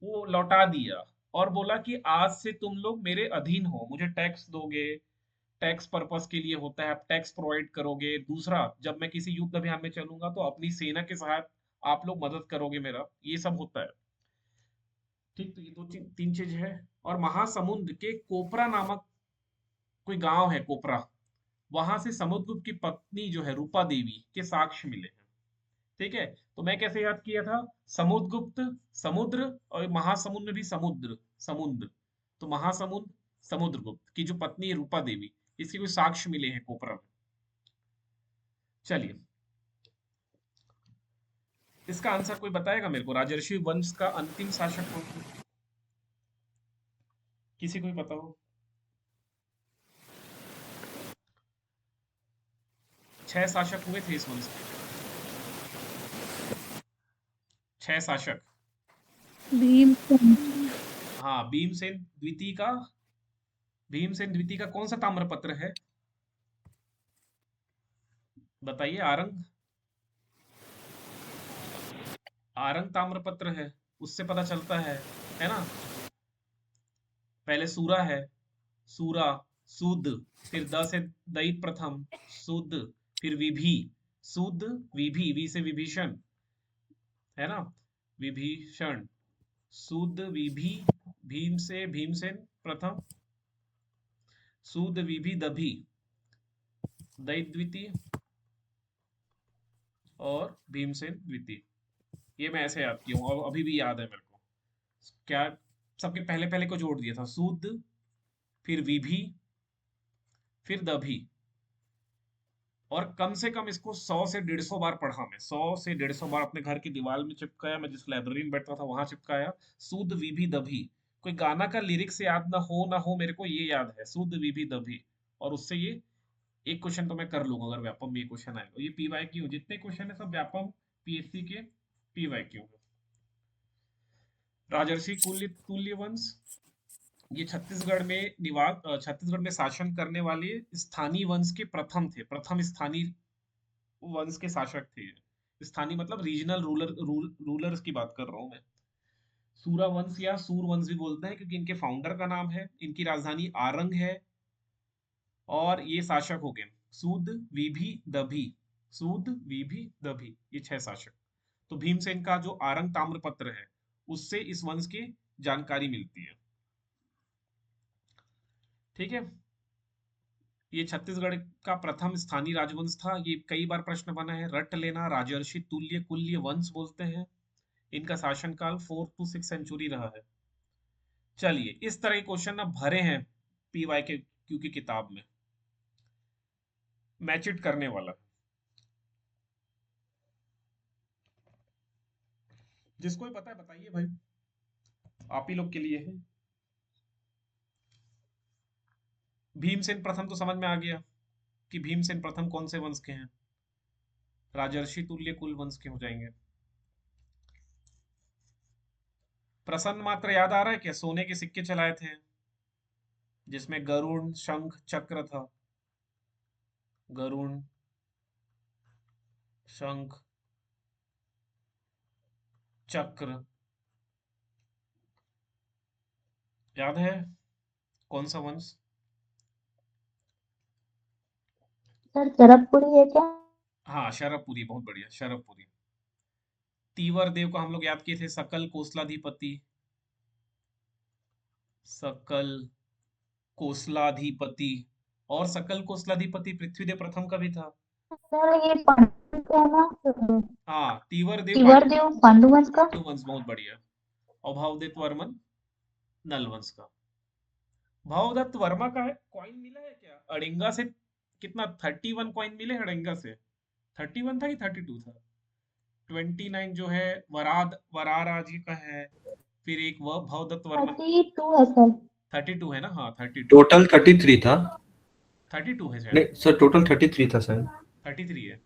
वो लौटा दिया और बोला कि आज से तुम लोग मेरे अधीन हो, मुझे टैक्स दोगे, टैक्स पर्पस के लिए होता है, आप टैक्स प्रोवाइड करोगे। दूसरा, जब मैं किसी युद्ध अभियान में चलूंगा तो अपनी सेना के साथ आप लोग मदद करोगे मेरा, ये सब होता है। ठीक, तो ये 2-3 चीज है। और महासमुंद के कोपरा नामक कोई गांव है, कोपरा, वहां से समुद्रगुप्त की पत्नी जो है रूपा देवी के साक्ष्य मिले हैं। ठीक है, तो मैं कैसे याद किया था? समुद्रगुप्त, समुद्र, और महासमुंद में भी समुद्र, समुद्र, तो महासमुंद, समुद्रगुप्त की जो पत्नी है रूपा देवी, इसके कोई साक्ष्य मिले हैं कोपरा में। चलिए, इसका आंसर कोई बताएगा मेरे को? राजर्षि वंश का अंतिम शासक कौन था? किसी को भी पता हो? 6 शासक हुए थे इस वंश के, 6 शासक। भीमसेन। हाँ, भीमसेन द्वितीय का, भीमसेन द्वितीय का कौन सा ताम्रपत्र है? बताइए। आरंग, आरंग ताम्रपत्र है, उससे पता चलता है ना। पहले सूरा है, सूरा, सुद, फिर द से दैत प्रथम, सुद, फिर विभि, सुद, विभि, वी से विभीषण, है ना, विभीषण, सुद, विभि, भीम से भीमसेन प्रथम, सुद, विभि, दभि, दैत द्वितीय, और भीमसेन द्वितीय। ये मैं ऐसे याद किया हूँ और अभी भी याद है मेरे को। क्या सबके पहले पहले को जोड़ दिया था? सुद, फिर विभि, फिर दभि। और कम से कम इसको 100 से 150 बार पढ़ा मैं, 100 से 150 बार अपने घर की दीवार में चिपकाया, मैं जिस लाइब्रेरी में बैठता था वहां चिपकाया। सुद विभि दभि, कोई गाना का लिरिक्स याद ना हो मेरे को, ये याद है, सुद विभि दभि, और उससे ये एक क्वेश्चन तो मैं कर लूंगा अगर व्यापम में ये क्वेश्चन आएगा। ये PYQ जितने क्वेश्चन है सब व्यापम PSC के PYQ है। राजर्षि कुल्य तुल्य वंश, ये छत्तीसगढ़ में शासन करने वाले स्थानीय वंश के प्रथम थे, प्रथम स्थानीय वंश के शासक थे। स्थानीय मतलब रीजनल रूलर्स की बात कर रहा हूं मैं। सूरा वंश या सूर वंश भी बोलते हैं क्योंकि इनके फाउंडर का नाम है। इनकी राजधानी आरंग है और ये शासक हो गए सूद विभि दभी, सूद विभि दभी, ये 6 शासक। तो भीमसेन का जो आरंग ताम्रपत्र है उससे इस वंश की जानकारी मिलती है। ठीक है, ये छत्तीसगढ़ का प्रथम स्थानीय राजवंश था। ये कई बार प्रश्न बना है, रट लेना। राजर्षि तुल्य कुल्य वंश बोलते हैं। इनका शासनकाल 4 to 6 सेंचुरी रहा है। चलिए, इस तरह के क्वेश्चन ना भरे हैं PYQ की किताब में, मैच इट करने वाला। जिसको भी पता है बताइए भाई, आप ही लोग के लिए है। भीमसेन प्रथम तो समझ में आ गया कि भीमसेन प्रथम कौन से वंश के हैं, राजर्षि तुल्य कुल वंश के हो जाएंगे। प्रसन्न मात्र याद आ रहा है क्या? सोने के सिक्के चलाए थे जिसमें गरुण शंख चक्र था, गरुण शंख चक्र, याद है कौन सा वंश? सर शरभपुरी है क्या? हाँ, शरभपुरी, बहुत बढ़िया, शरभपुरी। तीवर देव को हम लोग याद किए थे, सकल कोसलाधिपति, सकल कोसलाधिपति। और सकल कोसलाधिपति पृथ्वीदेव प्रथम का भी था। सर ये पांडु का है ना? हाँ, तीवर देव तिवर देव पांडु वंश का। पांडु वंश, बहुत बढ़िया। और भावदत्त वर्मन नल वंश का। भावदत्त वर्मा का है कॉइन मिला है क्या अड़िंगा से? कितना 31 कॉइन मिले अड़िंगा से? 31 था कि 32 था? 29 जो है वरारा जी का है। फिर एक वह भावदत्त वर्मन 32 है सर। 32 है ना? हाँ 32, टोटल 33 था। 32 है शायद, नहीं सर, टोटल 33 था सर। 33 है।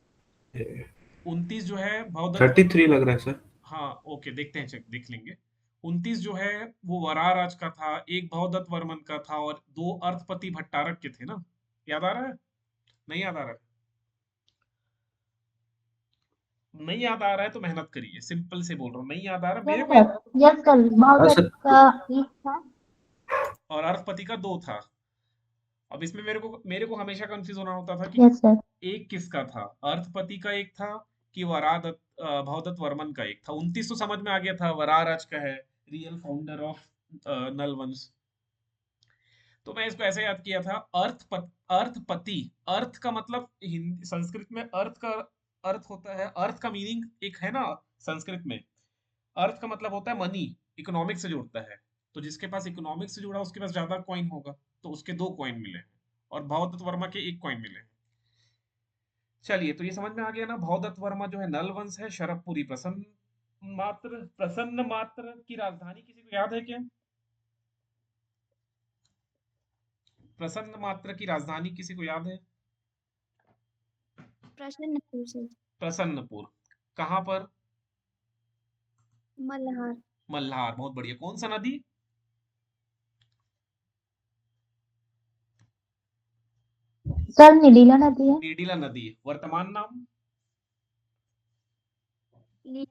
29 जो है भावदत्त 33 लग रहा है सर। हाँ ओके, देखते हैं, चेक देख लेंगे। 29 जो है वो वराराज का था, एक भावदत्त वर्मन का था और 2 अर्थपति भट्टारक के थे ना। याद आ रहा है? नहीं याद आ रहा है? नहीं याद आ रहा है तो मेहनत करिए, सिंपल से बोल रहा हूँ, नहीं याद आ रहा मेरे को। यस सर, हाँ भागवत सर। का एक था। और अर्थपति का 2 था। अब इसमें मेरे को हमेशा कंफ्यूज होना होता था कि यस सर। एक किसका था। अर्थपति का एक था कि भावदत्त वर्मन का एक था। 29 तो समझ में आ गया था, वराराज का है, रियल फाउंडर ऑफ नल वंश। तो मैं इसको ऐसे याद किया था, अर्थपति। अर्थ का मतलब हिंदी संस्कृत में अर्थ का अर्थ होता है, अर्थ का मीनिंग एक है ना संस्कृत में। अर्थ का मतलब होता है मनी, इकोनॉमिक से जोड़ता है। तो जिसके पास इकोनॉमिक से जुड़ा उसके पास ज्यादा कॉइन होगा, तो उसके 2 कॉइन मिले और भावदत्त वर्मा के 1 कॉइन मिले। चलिए, तो ये समझ में आ गया ना। भावदत्त वर्मा जो है नल वंश है, शरभपुरी। प्रसन्न मात्र की राजधानी किसी को याद है क्या? प्रसन्न मात्र की राजधानी किसी को याद है? प्रसन्नपुर से। प्रसन्नपुर कहाँ पर? मल्हार। मल्हार, बहुत बढ़िया। कौन सा नदी? सर नीलीला नदी है। नीडिला नदी। वर्तमान नाम? ली-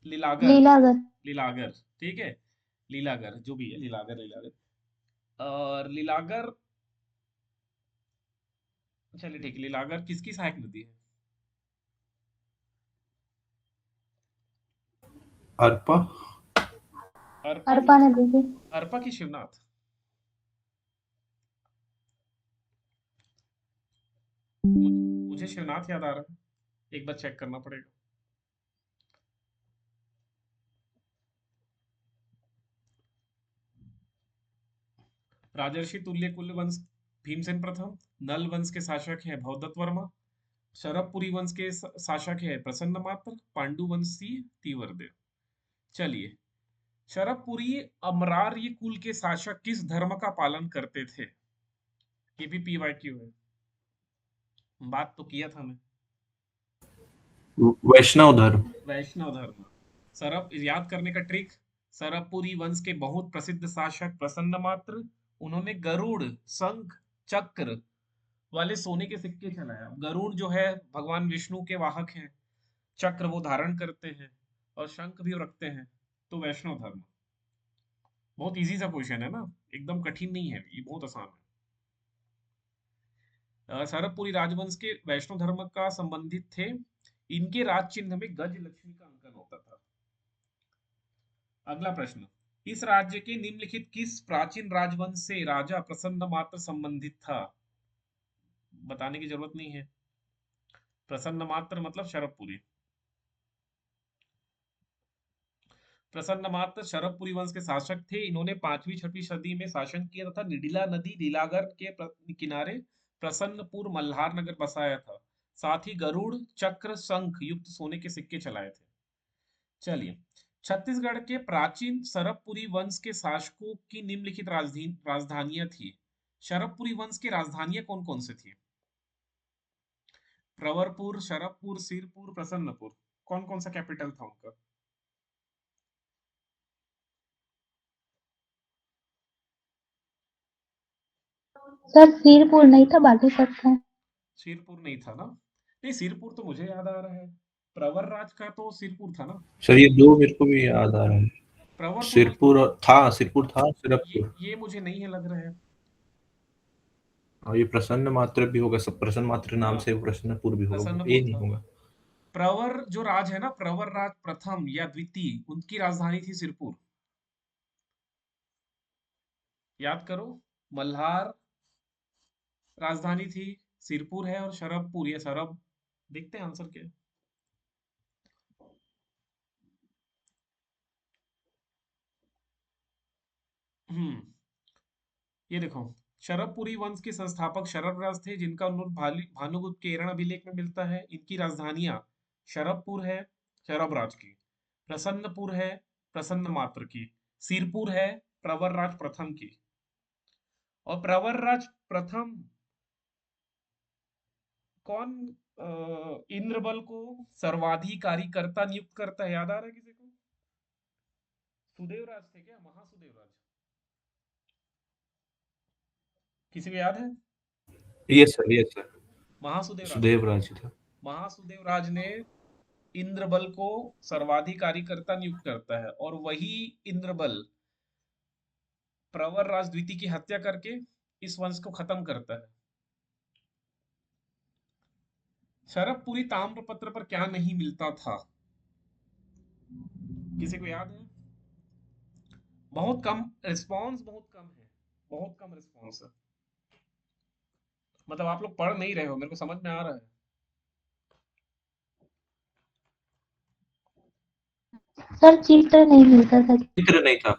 लीलागर। लीलागर। लीलागर, ठीक है, लीलागर जो भी है, लीलागर लीलागर। और लीलागर, चलिए ठीक है, लीलागर किसकी सहायक नदी है? अर्पा। अर्पा की? अरपा नदी है। अर्पा की शिवनाथ? मुझे शिवनाथ याद आ रहा है, एक बार चेक करना पड़ेगा। राजर्षि तुल्य कुल वंश भीमसेन प्रथम। नल वंश के शासक हैं भवदत्त वर्मा। शरभपुरी वंश के शासक है प्रसन्न मात्र। पांडु वंशी तीवरदेव। चलिए, शरभपुरी अमरार्य कुल के शासक किस धर्म का पालन करते थे? ये भी PYQ है। बात तो किया था मैं। वैष्णव धर्म। वैष्णव धर्म। सरब याद करने का ट्रिक, सरबपुरी वंश के बहुत प्रसिद्ध शासक प्रसन्नमात्र, उन्होंने गरुड़, शंख, चक्र वाले सोने के सिक्के चलाया। गरुड़ जो है भगवान विष्णु के वाहक हैं, चक्र वो धारण करते हैं और शंख भी वो रखते हैं। तो वैष्णव धर्म। बहुत इजी सा क्वेश्चन है ना, एकदम कठिन नहीं है, ये बहुत आसान है। सरबपुरी राजवंश के वैष्णव धर्म का संबंधित थे। इनके राज चिन्ह में गज लक्ष्मी का अंकन होता था। अगला प्रश्न, इस राज्य के निम्नलिखित किस प्राचीन राजवंश से राजा प्रसन्न मात्र संबंधित था? बताने की जरूरत नहीं है। प्रसन्न मात्र मतलब शरबपुरी। प्रसन्न मात्र शरबपुरी वंश के शासक थे। इन्होंने 5वीं-6वीं सदी में शासन किया तथा निडिला नदी लीलागर के किनारे प्रसन्नपुर मल्हार नगर बसाया था। साथ ही गरुड़, चक्र, शंख युक्त सोने के सिक्के चलाए थे। चलिए, छत्तीसगढ़ के प्राचीन शरबपुरी वंश के शासकों की निम्नलिखित राजधानियां थी। शरबपुरी वंश की राजधानियां कौन कौन सी थी? प्रवरपुर, शरबपुर, सिरपुर, प्रसन्नपुर, कौन कौन सा कैपिटल था उनका? सर सिरपुर नहीं था, बाकी सब था। सिरपुर नहीं था ना? नहीं, सिरपुर तो मुझे याद आ रहा है। प्रवर राज का तो सिरपुर था ना? सर ये दो मेरे को भी याद आ रहा है। प्रवरपुर सिरपुर था, सिरपुर। ये मुझे नहीं है लग रहा है। और ये प्रसन्न मात्र भी होगा, सब प्रसन्न मात्र नाम हाँ, से प्रसन्नपुर भी होगा, ये प्रसन्नपुर नहीं था। होगा। प्रवर जो राज है ना, प्रवर राज प्रथम या द्वितीय, उनकी राजधानी थी सिरपुर। याद करो, मल्हार राजधानी थी, सिरपुर है, और शरबपुर या शरब, देखते हैं आंसर क्या है। ये देखो, शरबपुरी वंश के संस्थापक शरभराज थे, जिनका उल्लेख भानुगुप्त के एरण अभिलेख में मिलता है। इनकी राजधानियां शरबपुर है, शरभराज की, प्रसन्नपुर है, प्रसन्न मात्र की, सिरपुर है, प्रवरराज प्रथम की। और प्रवरराज प्रथम कौन इंद्रबल को सर्वाधिकारी कर्ता नियुक्त करता है? याद आ रहा है किसी को? सुदेवराज थे क्या? महासुदेवराज, किसी को याद है? Yes sir, yes sir. Mahasudevaraja थे सुदेव ना? राज था। महासुदेवराज ने इंद्रबल को सर्वाधिकारीकर्ता नियुक्त करता है, और वही इंद्रबल प्रवरराज द्वितीय की हत्या करके इस वंश को खत्म करता है। शरबपुरी ताम्रपत्र पर क्या नहीं मिलता था? किसी को याद है? बहुत कम रिस्पॉन्स, बहुत कम है, बहुत कम रिस्पॉन्स है। मतलब आप लोग पढ़ नहीं रहे हो, मेरे को समझ में आ रहा है। सर चित्र नहीं मिलता था। चित्र नहीं था।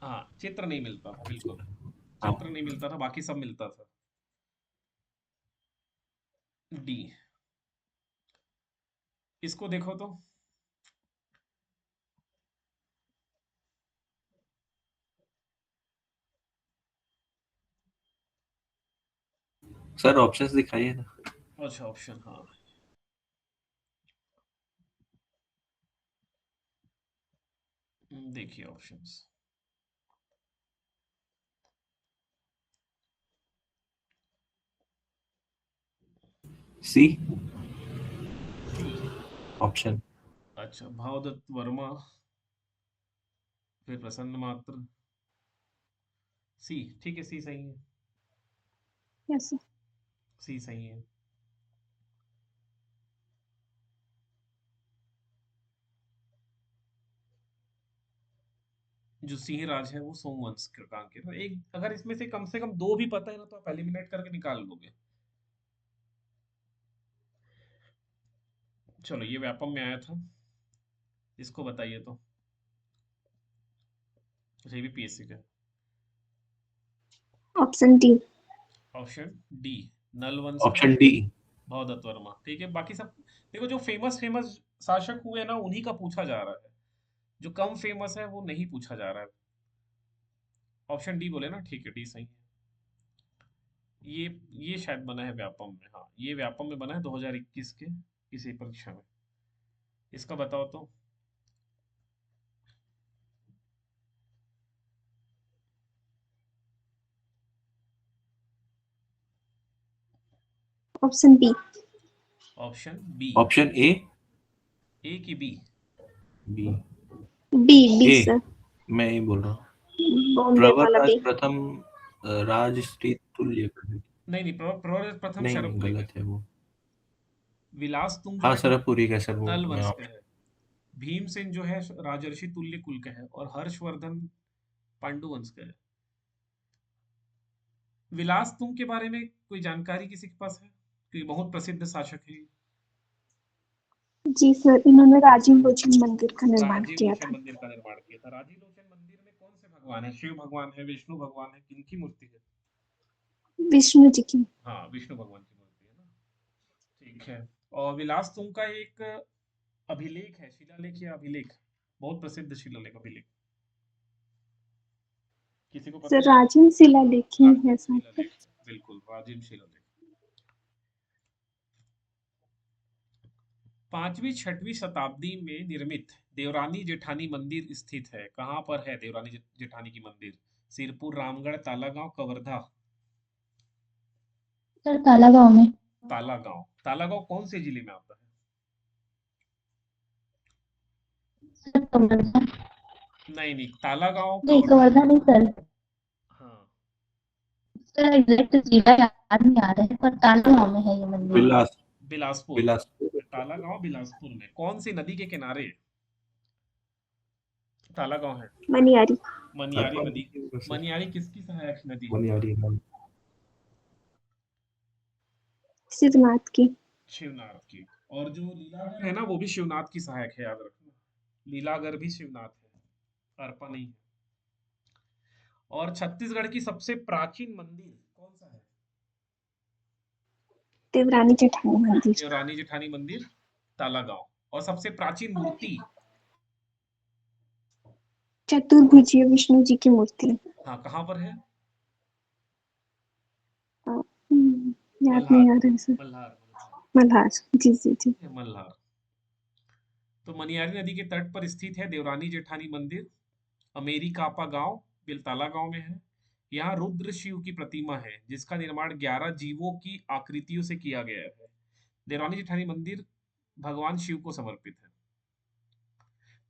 हाँ, चित्र नहीं मिलता था, बिल्कुल हाँ। चित्र नहीं मिलता था, बाकी सब मिलता था। डी, इसको देखो तो, सर ऑप्शंस दिखाइए ना। अच्छा ऑप्शन, हाँ देखिए ऑप्शंस। सी सी, ऑप्शन। अच्छा, भावदत्त वर्मा, फिर प्रसन्न मात्र, सी, ठीक है, सी सही है, यस सर। सी सही है। जो सिंह राज है वो सोमवंश का अंकित है। एक अगर इसमें से कम दो भी पता है ना, तो आप एलिमिनेट करके निकाल लोगे। चलो, ये व्यापम में आया था, इसको बताइए तो। अच्छा, ये भी पीएससी का। Option D. ऑप्शन डी, नल वंश का ऑप्शन डी। भावदत्त वर्मा, ठीक है। बाकी सब देखो, जो फेमस फेमस शासक हुए ना, उन्हीं का पूछा जा रहा है। जो कम फेमस है वो नहीं पूछा जा रहा है। ऑप्शन डी बोले ना, ठीक है, डी सही है। ये शायद बना है व्यापम में। हाँ, ये व्यापम में बना है 2021 के किसी परीक्षा में। इसका बताओ तो। Option B. Option B. Option A की B? B B B A sir, मैं ही बोल रहा हूँ। बॉम्बे प्रवर वाला राज बी। प्रथम राजश्री तुल्य नहीं नहीं, प्रवर प्रथम नहीं शरभपुरी का गलत है। है वो। विलास तुंग जो हाँ है वो सरपूरी का सर, वो नल मैं वंश का है। भीमसेन जो है राजर्षि तुल्य कुल का है, और हर्षवर्धन पांडु वंश का है। विलास तुंग के बारे में कोई जानकारी किसी के पास है? कोई बहुत प्रसिद्ध शासक है। जी सर, इन्होंने राजीव लोचन मंदिर का निर्माण राजीव किया लोचन था। मंदिर का निर्माण किया था। राजीव लोचन मंदिर में कौन से भगवान है? शिव भगवान है, विष्णु भगवान है, किनकी मूर्ति है? विष्णु जी की। हाँ, विष्णु भगवान की मूर्ति है ना। ठीक है। और विलास तुंग का एक अभिलेख है, शिलालेख या अभिलेख, बहुत प्रसिद्ध शिलालेख अभिलेख, किसी को पता सर है? राजीव शिलालेख ही है सर। शिलालेख, बिल्कुल राजीव शिलालेख। 5वीं 6वीं शताब्दी में निर्मित देवरानी जेठानी मंदिर स्थित है। कहाँ पर है देवरानी जेठानी की मंदिर? सिरपुर, रामगढ़, तालागांव, कवर्धा? सर तालागांव में। तालागांव। तालागांव कौन से जिले में आता है? सर कवर्धा। नहीं नहीं, तालागांव नहीं कवर्धा। कवर्धा नहीं सर। हाँ, सर एग्जैक्ट जिला याद नहीं आ रहा है, पर तालागांव में है ये मंदिर। बिलास बिलासपुर। बिलासपुर। तालागांव बिलासपुर में कौन सी नदी के किनारे तालागांव है? मनियारी। मनियारी नदी। मनियारी किसकी सहायक नदी है? मनियारी शिवनाथ की। शिवनाथ की। और जो लीलागर है ना, वो भी शिवनाथ की सहायक है, याद रखना। लीलागर भी शिवनाथ है, अर्पा नहीं है। और छत्तीसगढ़ की सबसे प्राचीन मंदिर कौन सा है? देवरानी जेठानी मंदिर। देवरानी जेठानी मंदिर, तालागांव। और सबसे प्राचीन मूर्ति? चतुर्भुजीय विष्णु जी की मूर्ति। हाँ, कहाँ पर है? याद मल्हार। नहीं आ रहा है सर। मल्हार, मल्हार। मल्हार। जी जी जी। मल्हार। तो मनियारी नदी के तट पर स्थित है देवरानी जेठानी मंदिर। अमेरी कापा गांव बेलताला गांव में है। यहाँ रुद्र शिव की प्रतिमा है, जिसका निर्माण 11 जीवों की आकृतियों से किया गया है। देवरानी जेठानी मंदिर भगवान शिव को समर्पित है।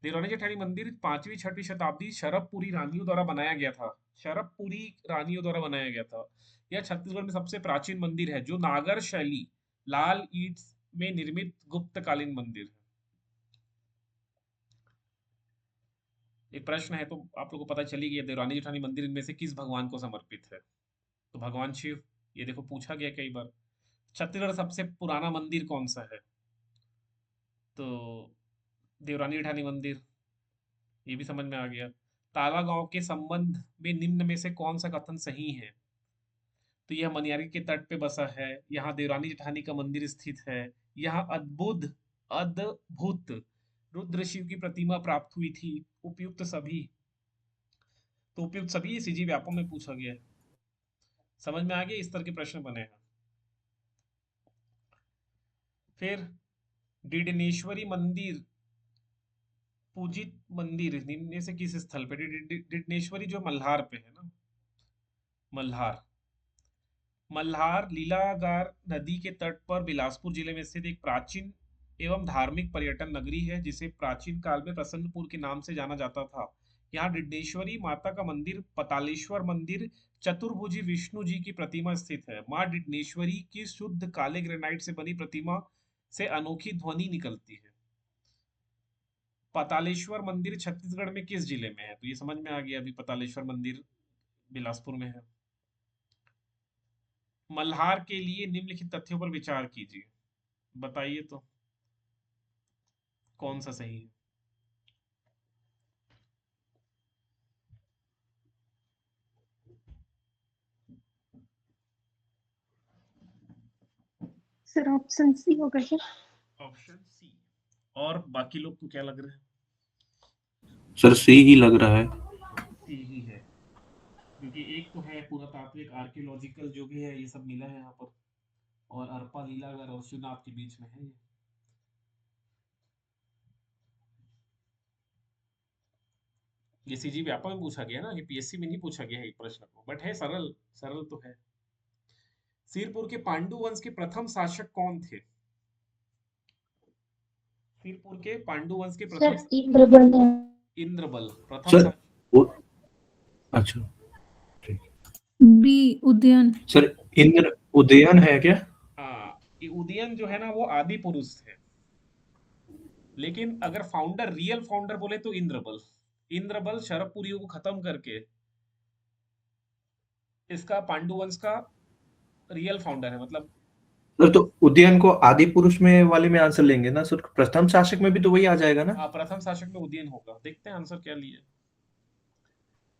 देवरानी जेठानी मंदिर 5वीं 6वीं शताब्दी शरभपुरी रानियों द्वारा बनाया गया था। शरभपुरी रानियों द्वारा बनाया गया था। यह छत्तीसगढ़ में सबसे प्राचीन मंदिर है, जो नागर शैली लाल ईंट में निर्मित गुप्तकालीन मंदिर है। एक प्रश्न है, तो आप लोगों को पता चली गया देवरानी जेठानी मंदिर इनमें से किस भगवान को समर्पित है? तो भगवान शिव। ये देखो पूछा गया कई बार। छत्तीसगढ़ का सबसे पुराना मंदिर कौन सा है? तो देवरानी जेठानी मंदिर, ये भी समझ में आ गया। ताला गांव के संबंध में निम्न में से कौन सा कथन सही है? तो यह मनियारी के तट पे बसा है, यहाँ देवरानी जेठानी का मंदिर स्थित है, यहाँ अद्भुत रुद्र शिव की प्रतिमा प्राप्त हुई थी। उपयुक्त सभी। तो उपयुक्त सभी सीजी व्यापम में पूछा गया है। समझ में आ गया, इस तरह के प्रश्न बने हैं। फिर डिडनेश्वरी मंदिर पूजित मंदिर निम्न में से किस स्थल पे? डिडनेश्वरी जो मल्हार पे है ना, मल्हार। मल्हार लीलागार नदी के तट पर बिलासपुर जिले में स्थित एक प्राचीन एवं धार्मिक पर्यटन नगरी है, जिसे प्राचीन काल में प्रसन्नपुर के नाम से जाना जाता था। यहाँ डिडनेश्वरी माता का मंदिर, पतालेश्वर मंदिर, चतुर्भुजी विष्णु जी की प्रतिमा स्थित है। माँ डिडनेश्वरी की शुद्ध काले ग्रेनाइट से बनी प्रतिमा से अनोखी ध्वनि निकलती है। पतालेश्वर मंदिर छत्तीसगढ़ में किस जिले में है? तो ये समझ में आ गया अभी, पतालेश्वर मंदिर बिलासपुर में है। मल्हार के लिए निम्नलिखित तथ्यों पर विचार कीजिए। बताइए तो कौन सा सही है? सर ऑप्शन सी होगा क्या? Option C. और बाकी लोग को क्या लग रहा है? सर सी ही लग रहा है। सी ही है। क्योंकि एक तो है पुरातात्विक आर्कियोलॉजिकल जो भी है ये सब मिला है यहाँ पर, और अरपा लीलागढ़ और शिवनाथ के बीच में है ये। ये सीजी व्यापक में पूछा गया ना, ये पीएससी में नहीं पूछा गया है एक प्रश्न को, बट है सरल, सरल तो है। सिरपुर के पांडु वंश के प्रथम शासक कौन थे? सिरपुर के पांडु वंश के सर प्रथम इंद्रबल है। इंद्रबल प्रथम सर शासक। वो अच्छा ठीक। बी उदयन। सर इंद्र उदयन है क्या? हाँ, ये उदयन जो है ना वो आदि पुरुष थे, लेकिन अगर फाउंडर, रियल फाउंडर बोले तो इंद्रबल। इंद्रबल शरपुरियों को खत्म करके इसका पांडु वंश का रियल फाउंडर है, मतलब। सर तो उदयन को आदि पुरुष में वाले में आंसर लेंगे ना सर, प्रथम शासक में भी तो वही आ जाएगा ना। हाँ, प्रथम शासक में उदयन होगा। देखते हैं आंसर क्या लिया।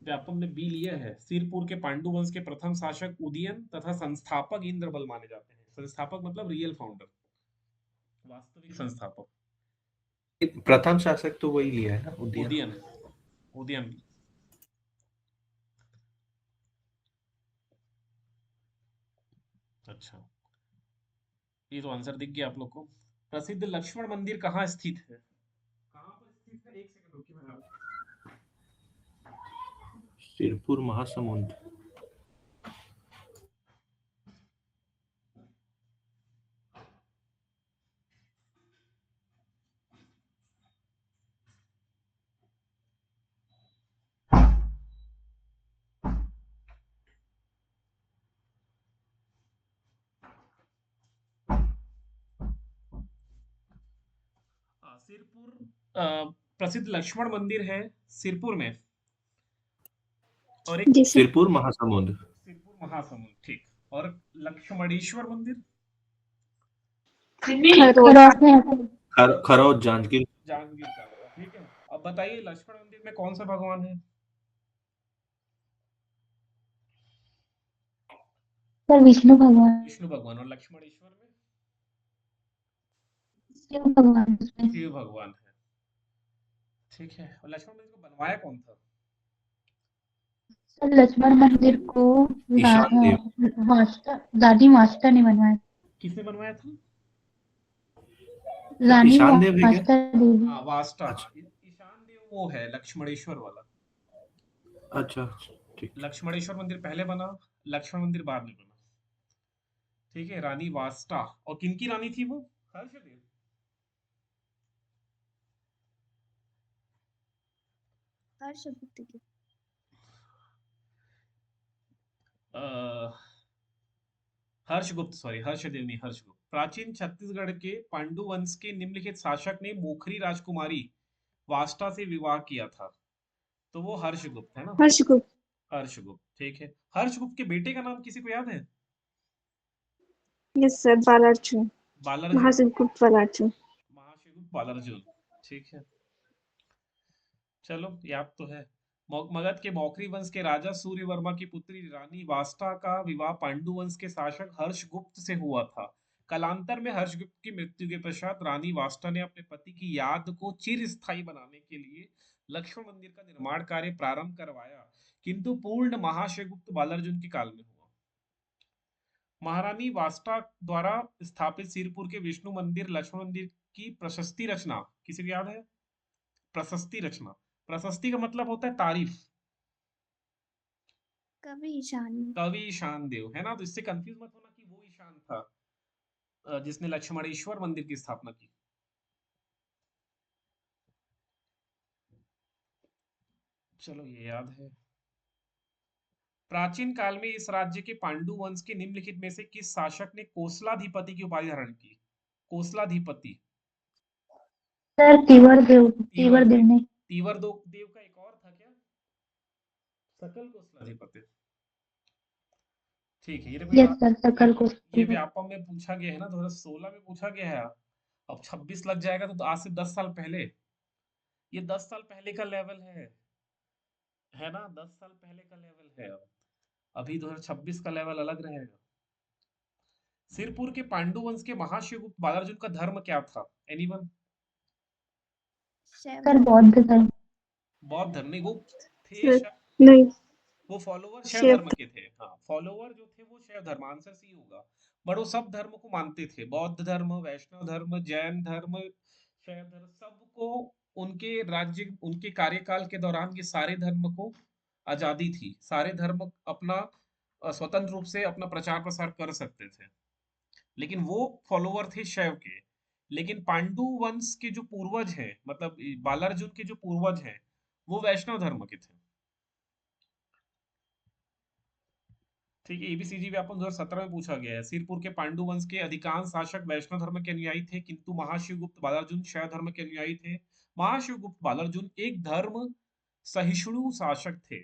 व्यापम ने बी लिया है। सिरपुर के पांडु वंश के प्रथम शासक उदयन तथा संस्थापक इंद्रबल माने जाते हैं। संस्थापक मतलब रियल फाउंडर, वास्तविक संस्थापक प्रथम शासक तो वही लिया है ना, उदयन। उदयन है, उदयन। अच्छा, ये तो आंसर दिख गया आप लोग को। प्रसिद्ध लक्ष्मण मंदिर कहाँ स्थित है? कहाँ पर स्थित है? एक सेकंड रुकिए, मैं सिरपुर महासमुंद। सिरपुर प्रसिद्ध लक्ष्मण मंदिर है सिरपुर में, और एक जी सर। सिरपुर महासमुंद। सिरपुर महासमुंद, ठीक। और लक्ष्मणेश्वर मंदिर खरोड़। खरौस में है। खरौद जांजगीर। जांजगीर चांपा, ठीक है। अब बताइए लक्ष्मण मंदिर में कौन सा भगवान है? सर विष्णु भगवान। विष्णु भगवान। और लक्ष्मणेश्वर में शिव भगवान उसमें। शिव भगवान है, ठीक है। और लक्ष्मण मंदिर को बनवाया कौन था? सर लक्ष्मण मंदिर को ईशान देव। रानी मास्टर ने बनवाया। किसने बनवाया था? रानी ईशान देव है क्या? मास्टर देवी। हाँ, वास्ता। अच्छा। ईशान देव वो है लक्ष्मणेश्वर वाला। अच्छा ठीक। लक्ष्मणेश्वर मंदिर पहले बना, लक्ष्मण मंदिर बाद में बना, ठीक है। रानी वास्ता। और किनकी रानी थी वो? हर्षदेव। हर्षगुप्त की। हर्षगुप्त, सॉरी, हर्षदेव नहीं, हर्षगुप्त। प्राचीन छत्तीसगढ़ के पांडु वंश के निम्नलिखित शासक ने मोखरी राजकुमारी वास्ता से विवाह किया था, तो वो हर्षगुप्त है ना। हर्षगुप्त। हर्षगुप्त, ठीक है। हर्षगुप्त के बेटे का नाम किसी को याद है? Yes sir, Balarjun. बालार्जुन। महाशिवगुप्त बालार्जुन। महाशिवगुप्त बालार्जुन, ठीक है। चलो, याद तो है। मगध के मौखरी वंश के राजा सूर्यवर्मा की पुत्री रानी वास्ता का विवाह पांडु वंश के शासक हर्षगुप्त से हुआ था। कालांतर में हर्षगुप्त की मृत्यु के पश्चात रानी वास्ता ने अपने पति की याद को चिरस्थायी बनाने के लिए लक्ष्मण मंदिर का निर्माण कार्य प्रारंभ करवाया, किंतु पूर्ण महाशिवगुप्त बालार्जुन के काल में हुआ। महारानी वास्ता द्वारा स्थापित सिरपुर के विष्णु मंदिर लक्ष्मण मंदिर की प्रशस्ति रचना किसी को याद है? प्रशस्ति रचना, प्रशस्ति का मतलब होता है तारीफ। कवि ईशान। कवि ईशान देव है ना, तो इससे कंफ्यूज मत होना कि वो ईशान था जिसने लक्ष्मणेश्वर मंदिर की स्थापना की। चलो, ये याद है। प्राचीन काल में इस राज्य के पांडु वंश के निम्नलिखित में से किस शासक ने कोसलाधिपति की उपाधि धारण की? कोसलाधिपति। सर तीवर देव ने। तीवर देव का एक और था क्या? सकल कोसलाधिपति, ठीक है। यस सर, सकल को। ये व्यापम में पूछा गया है ना, 2016 में पूछा गया है। अब 26 लग जाएगा तो आज से 10 साल पहले, ये 10 साल पहले का लेवल है ना, 10 साल पहले का लेवल है। अब अभी 2026 का लेवल अलग रहेगा। सिरपुर के पांडु वंश के महाशिवगुप्त बालार्जुन का धर्म क्या था? एनीवन? सर बौद्ध धर्म। बौद्ध धर्म नहीं, वो थे सर नहीं, वो फॉलोवर शैव शिव धर्म के थे। हाँ, फॉलोवर जो थे वो शैव धर्म, आंसर सी होगा। बट वो सब धर्म को मानते थे, बौद्ध धर्म, वैष्णव धर्म, जैन धर्म, शैव धर्म, सबको उनके राज्य, उनके कार्यकाल के दौरान ये सारे धर्म को आजादी थी। सारे धर्म अपना स्वतंत्र रूप से अपना प्रचार प्रसार कर सकते थे, लेकिन वो फॉलोवर थे शैव के। लेकिन पांडु वंश के जो पूर्वज हैं, मतलब बालार्जुन के जो पूर्वज हैं, वो वैष्णव धर्म के थे। ठीक है, एबीसीजी व्यापम 2017 में पूछा गया है। सिरपुर के पांडु वंश के अधिकांश शासक वैष्णव धर्म के अनुयायी थे, किंतु महाशिवगुप्त बालार्जुन शैव धर्म के अनुयायी थे। महाशिवगुप्त बालार्जुन एक धर्म सहिष्णु शासक थे,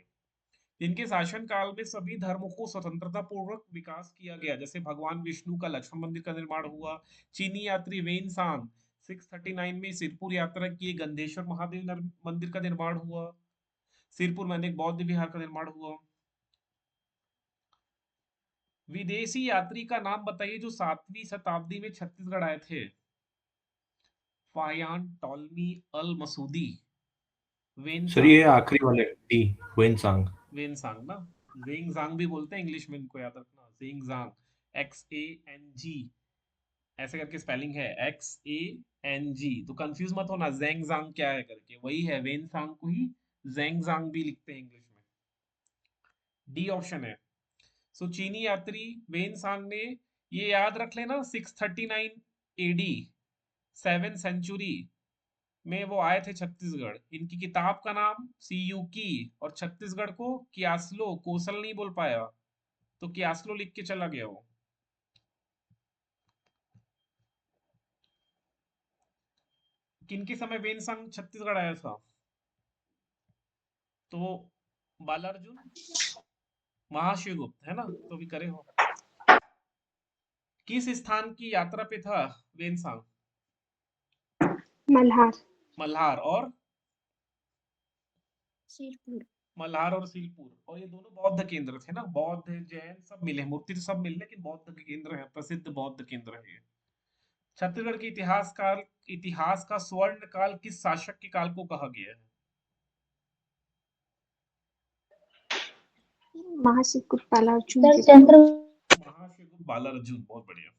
जिनके शासन काल में सभी धर्मों को स्वतंत्रता पूर्वक विकास किया गया। जैसे भगवान विष्णु का लक्ष्मण मंदिर का निर्माण हुआ, चीनी यात्री वेनसांग 639 में सिरपुर यात्रा किए, गंधेश्वर महादेव मंदिर का निर्माण हुआ, सिरपुर में अनेक बौद्ध विहार का निर्माण हुआ। विदेशी यात्री का नाम बताइए जो 7वीं शताब्दी में छत्तीसगढ़ आए थे। फायान टॉलमी अल मसूदी, सर वेनसांग। ये आखिरी वाले डी, वेनसांग। वेनसांग ना, जेंगजांग भी बोलते हैं इंग्लिश में, इनको याद रखना। जेंगजांग, XANG ऐसे करके स्पेलिंग है, XANG। तो कंफ्यूज मत होना जेंगजांग क्या है करके, वही है, वेनसांग को ही जेंगजांग भी लिखते हैं इंग्लिश में। डी ऑप्शन है। सो चीनी यात्री वेनसांग ने, ये याद रख लेना, 639 AD, 7th सेंचुरी में वो आए थे छत्तीसगढ़। इनकी किताब का नाम सीयूकी, और छत्तीसगढ़ को कियास्लो, कोसल नहीं बोल पाया तो कियास्लो लिख के चला गया वो। किनके समय वेनसांग छत्तीसगढ़ आया था? तो बालार्जुन, महाशिवगुप्त है ना, तो भी करे हो। किस स्थान की यात्रा पे था वेनसांग? मल्हार। मल्हार और सिरपुर। मल्हार और सीलपुर, और ये दोनों बौद्ध केंद्र थे ना, बौद्ध जैन सब मिले, मूर्ति तो सब मिले, लेकिन बौद्ध के केंद्र है, प्रसिद्ध बौद्ध केंद्र है ये। छत्तीसगढ़ के इतिहास का स्वर्ण काल किस शासक के काल को कहा गया है? महाशिवगुप्त बालार्जुन सर के चंद्र। महाशिवगुप्त बालार्जुन, बहुत बढ़िया।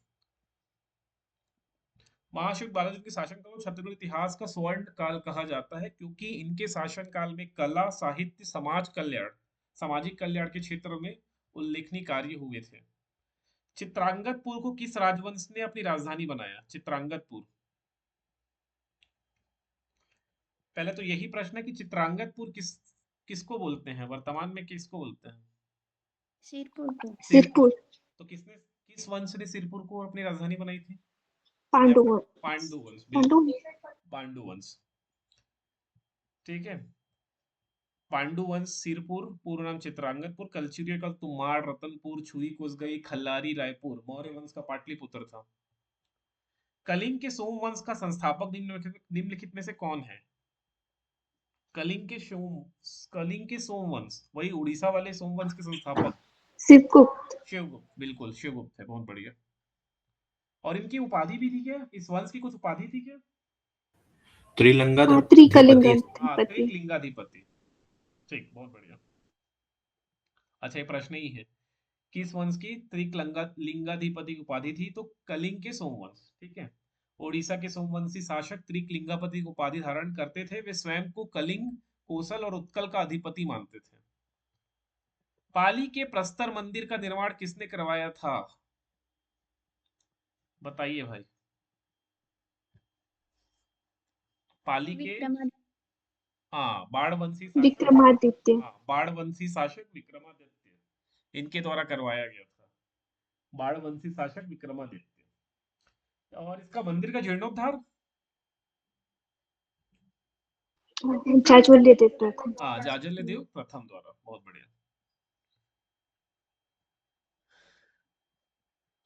महाशिवगुप्त बालार्जुन के शासन काल को छत्तीसगढ़ इतिहास का स्वर्ण काल कहा जाता है, क्योंकि इनके शासन काल में कला, साहित्य, समाज कल्याण, सामाजिक कल्याण के क्षेत्र में उल्लेखनीय कार्य हुए थे। चित्रांगतपुर को किस राजवंश ने अपनी राजधानी बनाया? चित्रांगतपुर, पहले तो यही प्रश्न है कि चित्रांगतपुर किसको बोलते हैं, वर्तमान में किसको बोलते हैं? सिरपुर को। सिरपुर। सिरपुर। तो किस वंश ने सिरपुर को अपनी राजधानी बनाई थी? पांडु पांडु वंश, पांडु बिल्कुल, पांडु वंश। ठीक है, पांडु वंश सिरपुर, पूर्ण नाम चित्रांगतपुर, कलचुरी का तुम्हाड़, रतनपुर, छुरी कोसगई, खल्लारी, रायपुर, मौर्य वंश का पाटलिपुत्र था। कलिंग के सोमवंश का संस्थापक निम्नलिखित में से कौन है? कलिंग के सोमवंश, वही उड़ीसा वाले सोमवंश के संस्थापक शिवगुप्त। शिवगुप्त, बिल्कुल शिवगुप्त है, बहुत बढ़िया। और इनकी उपाधि भी थी क्या? इस वंश की कुछ उपाधि थी क्या? त्रिकलिंगाधिपति। त्रिकलिंगाधिपति, ठीक, बहुत बढ़िया। अच्छा, ये प्रश्न ही है, किस वंश की त्रिकलिंगाधिपति की उपाधि थी? तो कलिंग के सोमवंश। ठीक है, ओडिशा के सोमवंशी शासक त्रिकलिंगापति की उपाधि धारण करते थे। वे स्वयं को कलिंग, कोसल और उत्कल का अधिपति मानते थे। पाली के प्रस्तर मंदिर का निर्माण किसने करवाया था? बताइए भाई। पाली के, हाँ, बाणवंशी शासक, विक्रमादित्य। हाँ, बाणवंशी शासक विक्रमादित्य, इनके द्वारा करवाया गया था, बाणवंशी शासक विक्रमादित्य। और इसका मंदिर का जीर्णोद्धार, जाज्वल्य देव प्रथम। हाँ, जाज्वल्य देव प्रथम द्वारा, बहुत बढ़िया।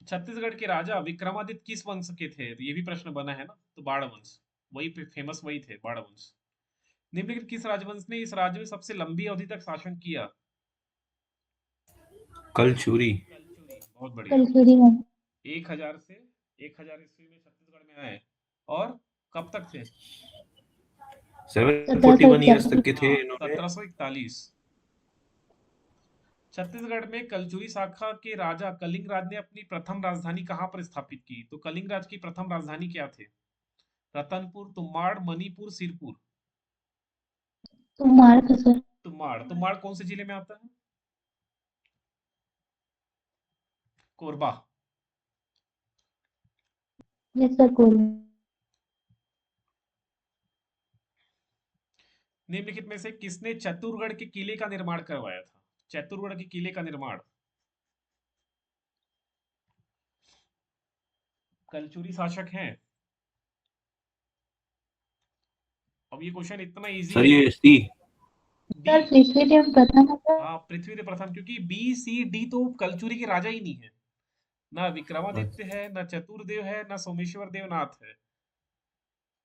छत्तीसगढ़ के राजा विक्रमादित्य किस वंश के थे? तो ये भी प्रश्न बना है ना, तो बाण वंश, वही फेमस वही थे, बाण वंश। निम्नलिखित किस राजवंश ने इस राज्य में सबसे लंबी अवधि तक शासन किया? कलचुरी। कलचुरी, बहुत बढ़िया। कलचुरी में 1000 से 1000 ईस्वी में छत्तीसगढ़ में आए, और कब तक थे? 741 ईयर्स तक के थे हाँ, इन्होंने। 1741। छत्तीसगढ़ में कलचुरी शाखा के राजा कलिंग राज ने अपनी प्रथम राजधानी कहाँ पर स्थापित की? तो कलिंग राज की प्रथम राजधानी क्या थे? रतनपुर, तुम्बाड़, मणिपुर, सिरपुर। तुम्हारे तो सर। तुम्बाड़। तुम्बाड़ कौन से जिले में आता है? कोरबा। ये सर कोल। निम्नलिखित में से किसने चतुरगढ़ के किले का निर्माण करवाया था? चतुरगढ़ के किले का निर्माण कलचुरी शासक हैं। अब ये क्वेश्चन इतना इजी सर है। ये सी डी। सर पृथ्वीदेव प्रथम है सर। हाँ, पृथ्वीदेव प्रथम, क्योंकि बी सी डी तो कलचुरी के राजा ही नहीं है। ना विक्रमादित्य है, ना चतुर्देव है, ना सोमेश्वर देवनाथ है।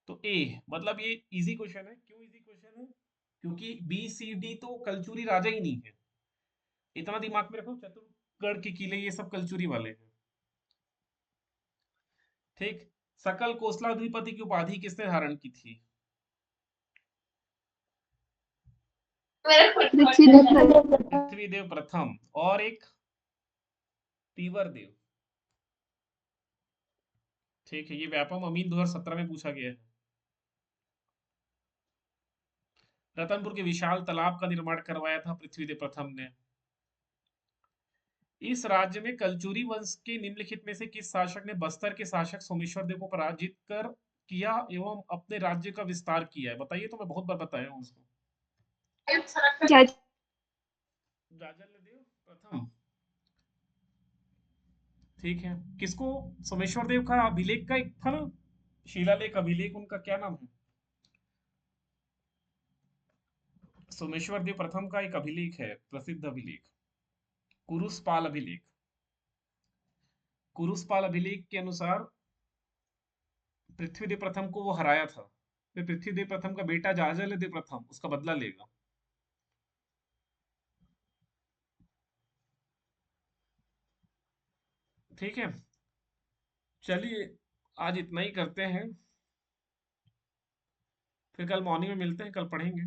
तो ए, मतलब ये इजी क्वेश्चन है। क्यों इजी क्वेश्चन है? क्योंकि बी सी डी तो कलचुरी राजा ही नहीं है। इतना दिमाग में रखो, चतुरगढ़ के किले ये सब कलचुरी वाले हैं। ठीक। सकल कोसलाधिपति की उपाधि किसने धारण की थी? पृथ्वीदेव प्रथम और एक तीवर देव। ठीक है, ये व्यापम अमीन 2017 में पूछा गया है। रतनपुर के विशाल तालाब का निर्माण करवाया था पृथ्वीदेव प्रथम ने। इस राज्य में कलचुरी वंश के निम्नलिखित में से किस शासक ने बस्तर के शासक सोमेश्वर देव को पराजित कर किया एवं अपने राज्य का विस्तार किया है? बताइए, तो मैं बहुत बार बताया हूं उसको। जाजलदेव प्रथम। ठीक है। किसको? सोमेश्वर देव का अभिलेख का एक था ना, शिलालेख अभिलेख, उनका क्या नाम है? सोमेश्वर देव प्रथम का एक अभिलेख है, प्रसिद्ध अभिलेख, कुरुसपाल अभिलेख। कुरुसपाल अभिलेख के अनुसार पृथ्वीदेव प्रथम को वो हराया था। फिर पृथ्वीदेव प्रथम का बेटा जाजलदेव प्रथम उसका बदला लेगा। ठीक है, चलिए आज इतना ही करते हैं, फिर कल मॉर्निंग में मिलते हैं, कल पढ़ेंगे।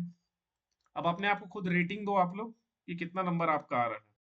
अब अपने आप को खुद रेटिंग दो आप लोग कि कितना नंबर आपका आ रहा है।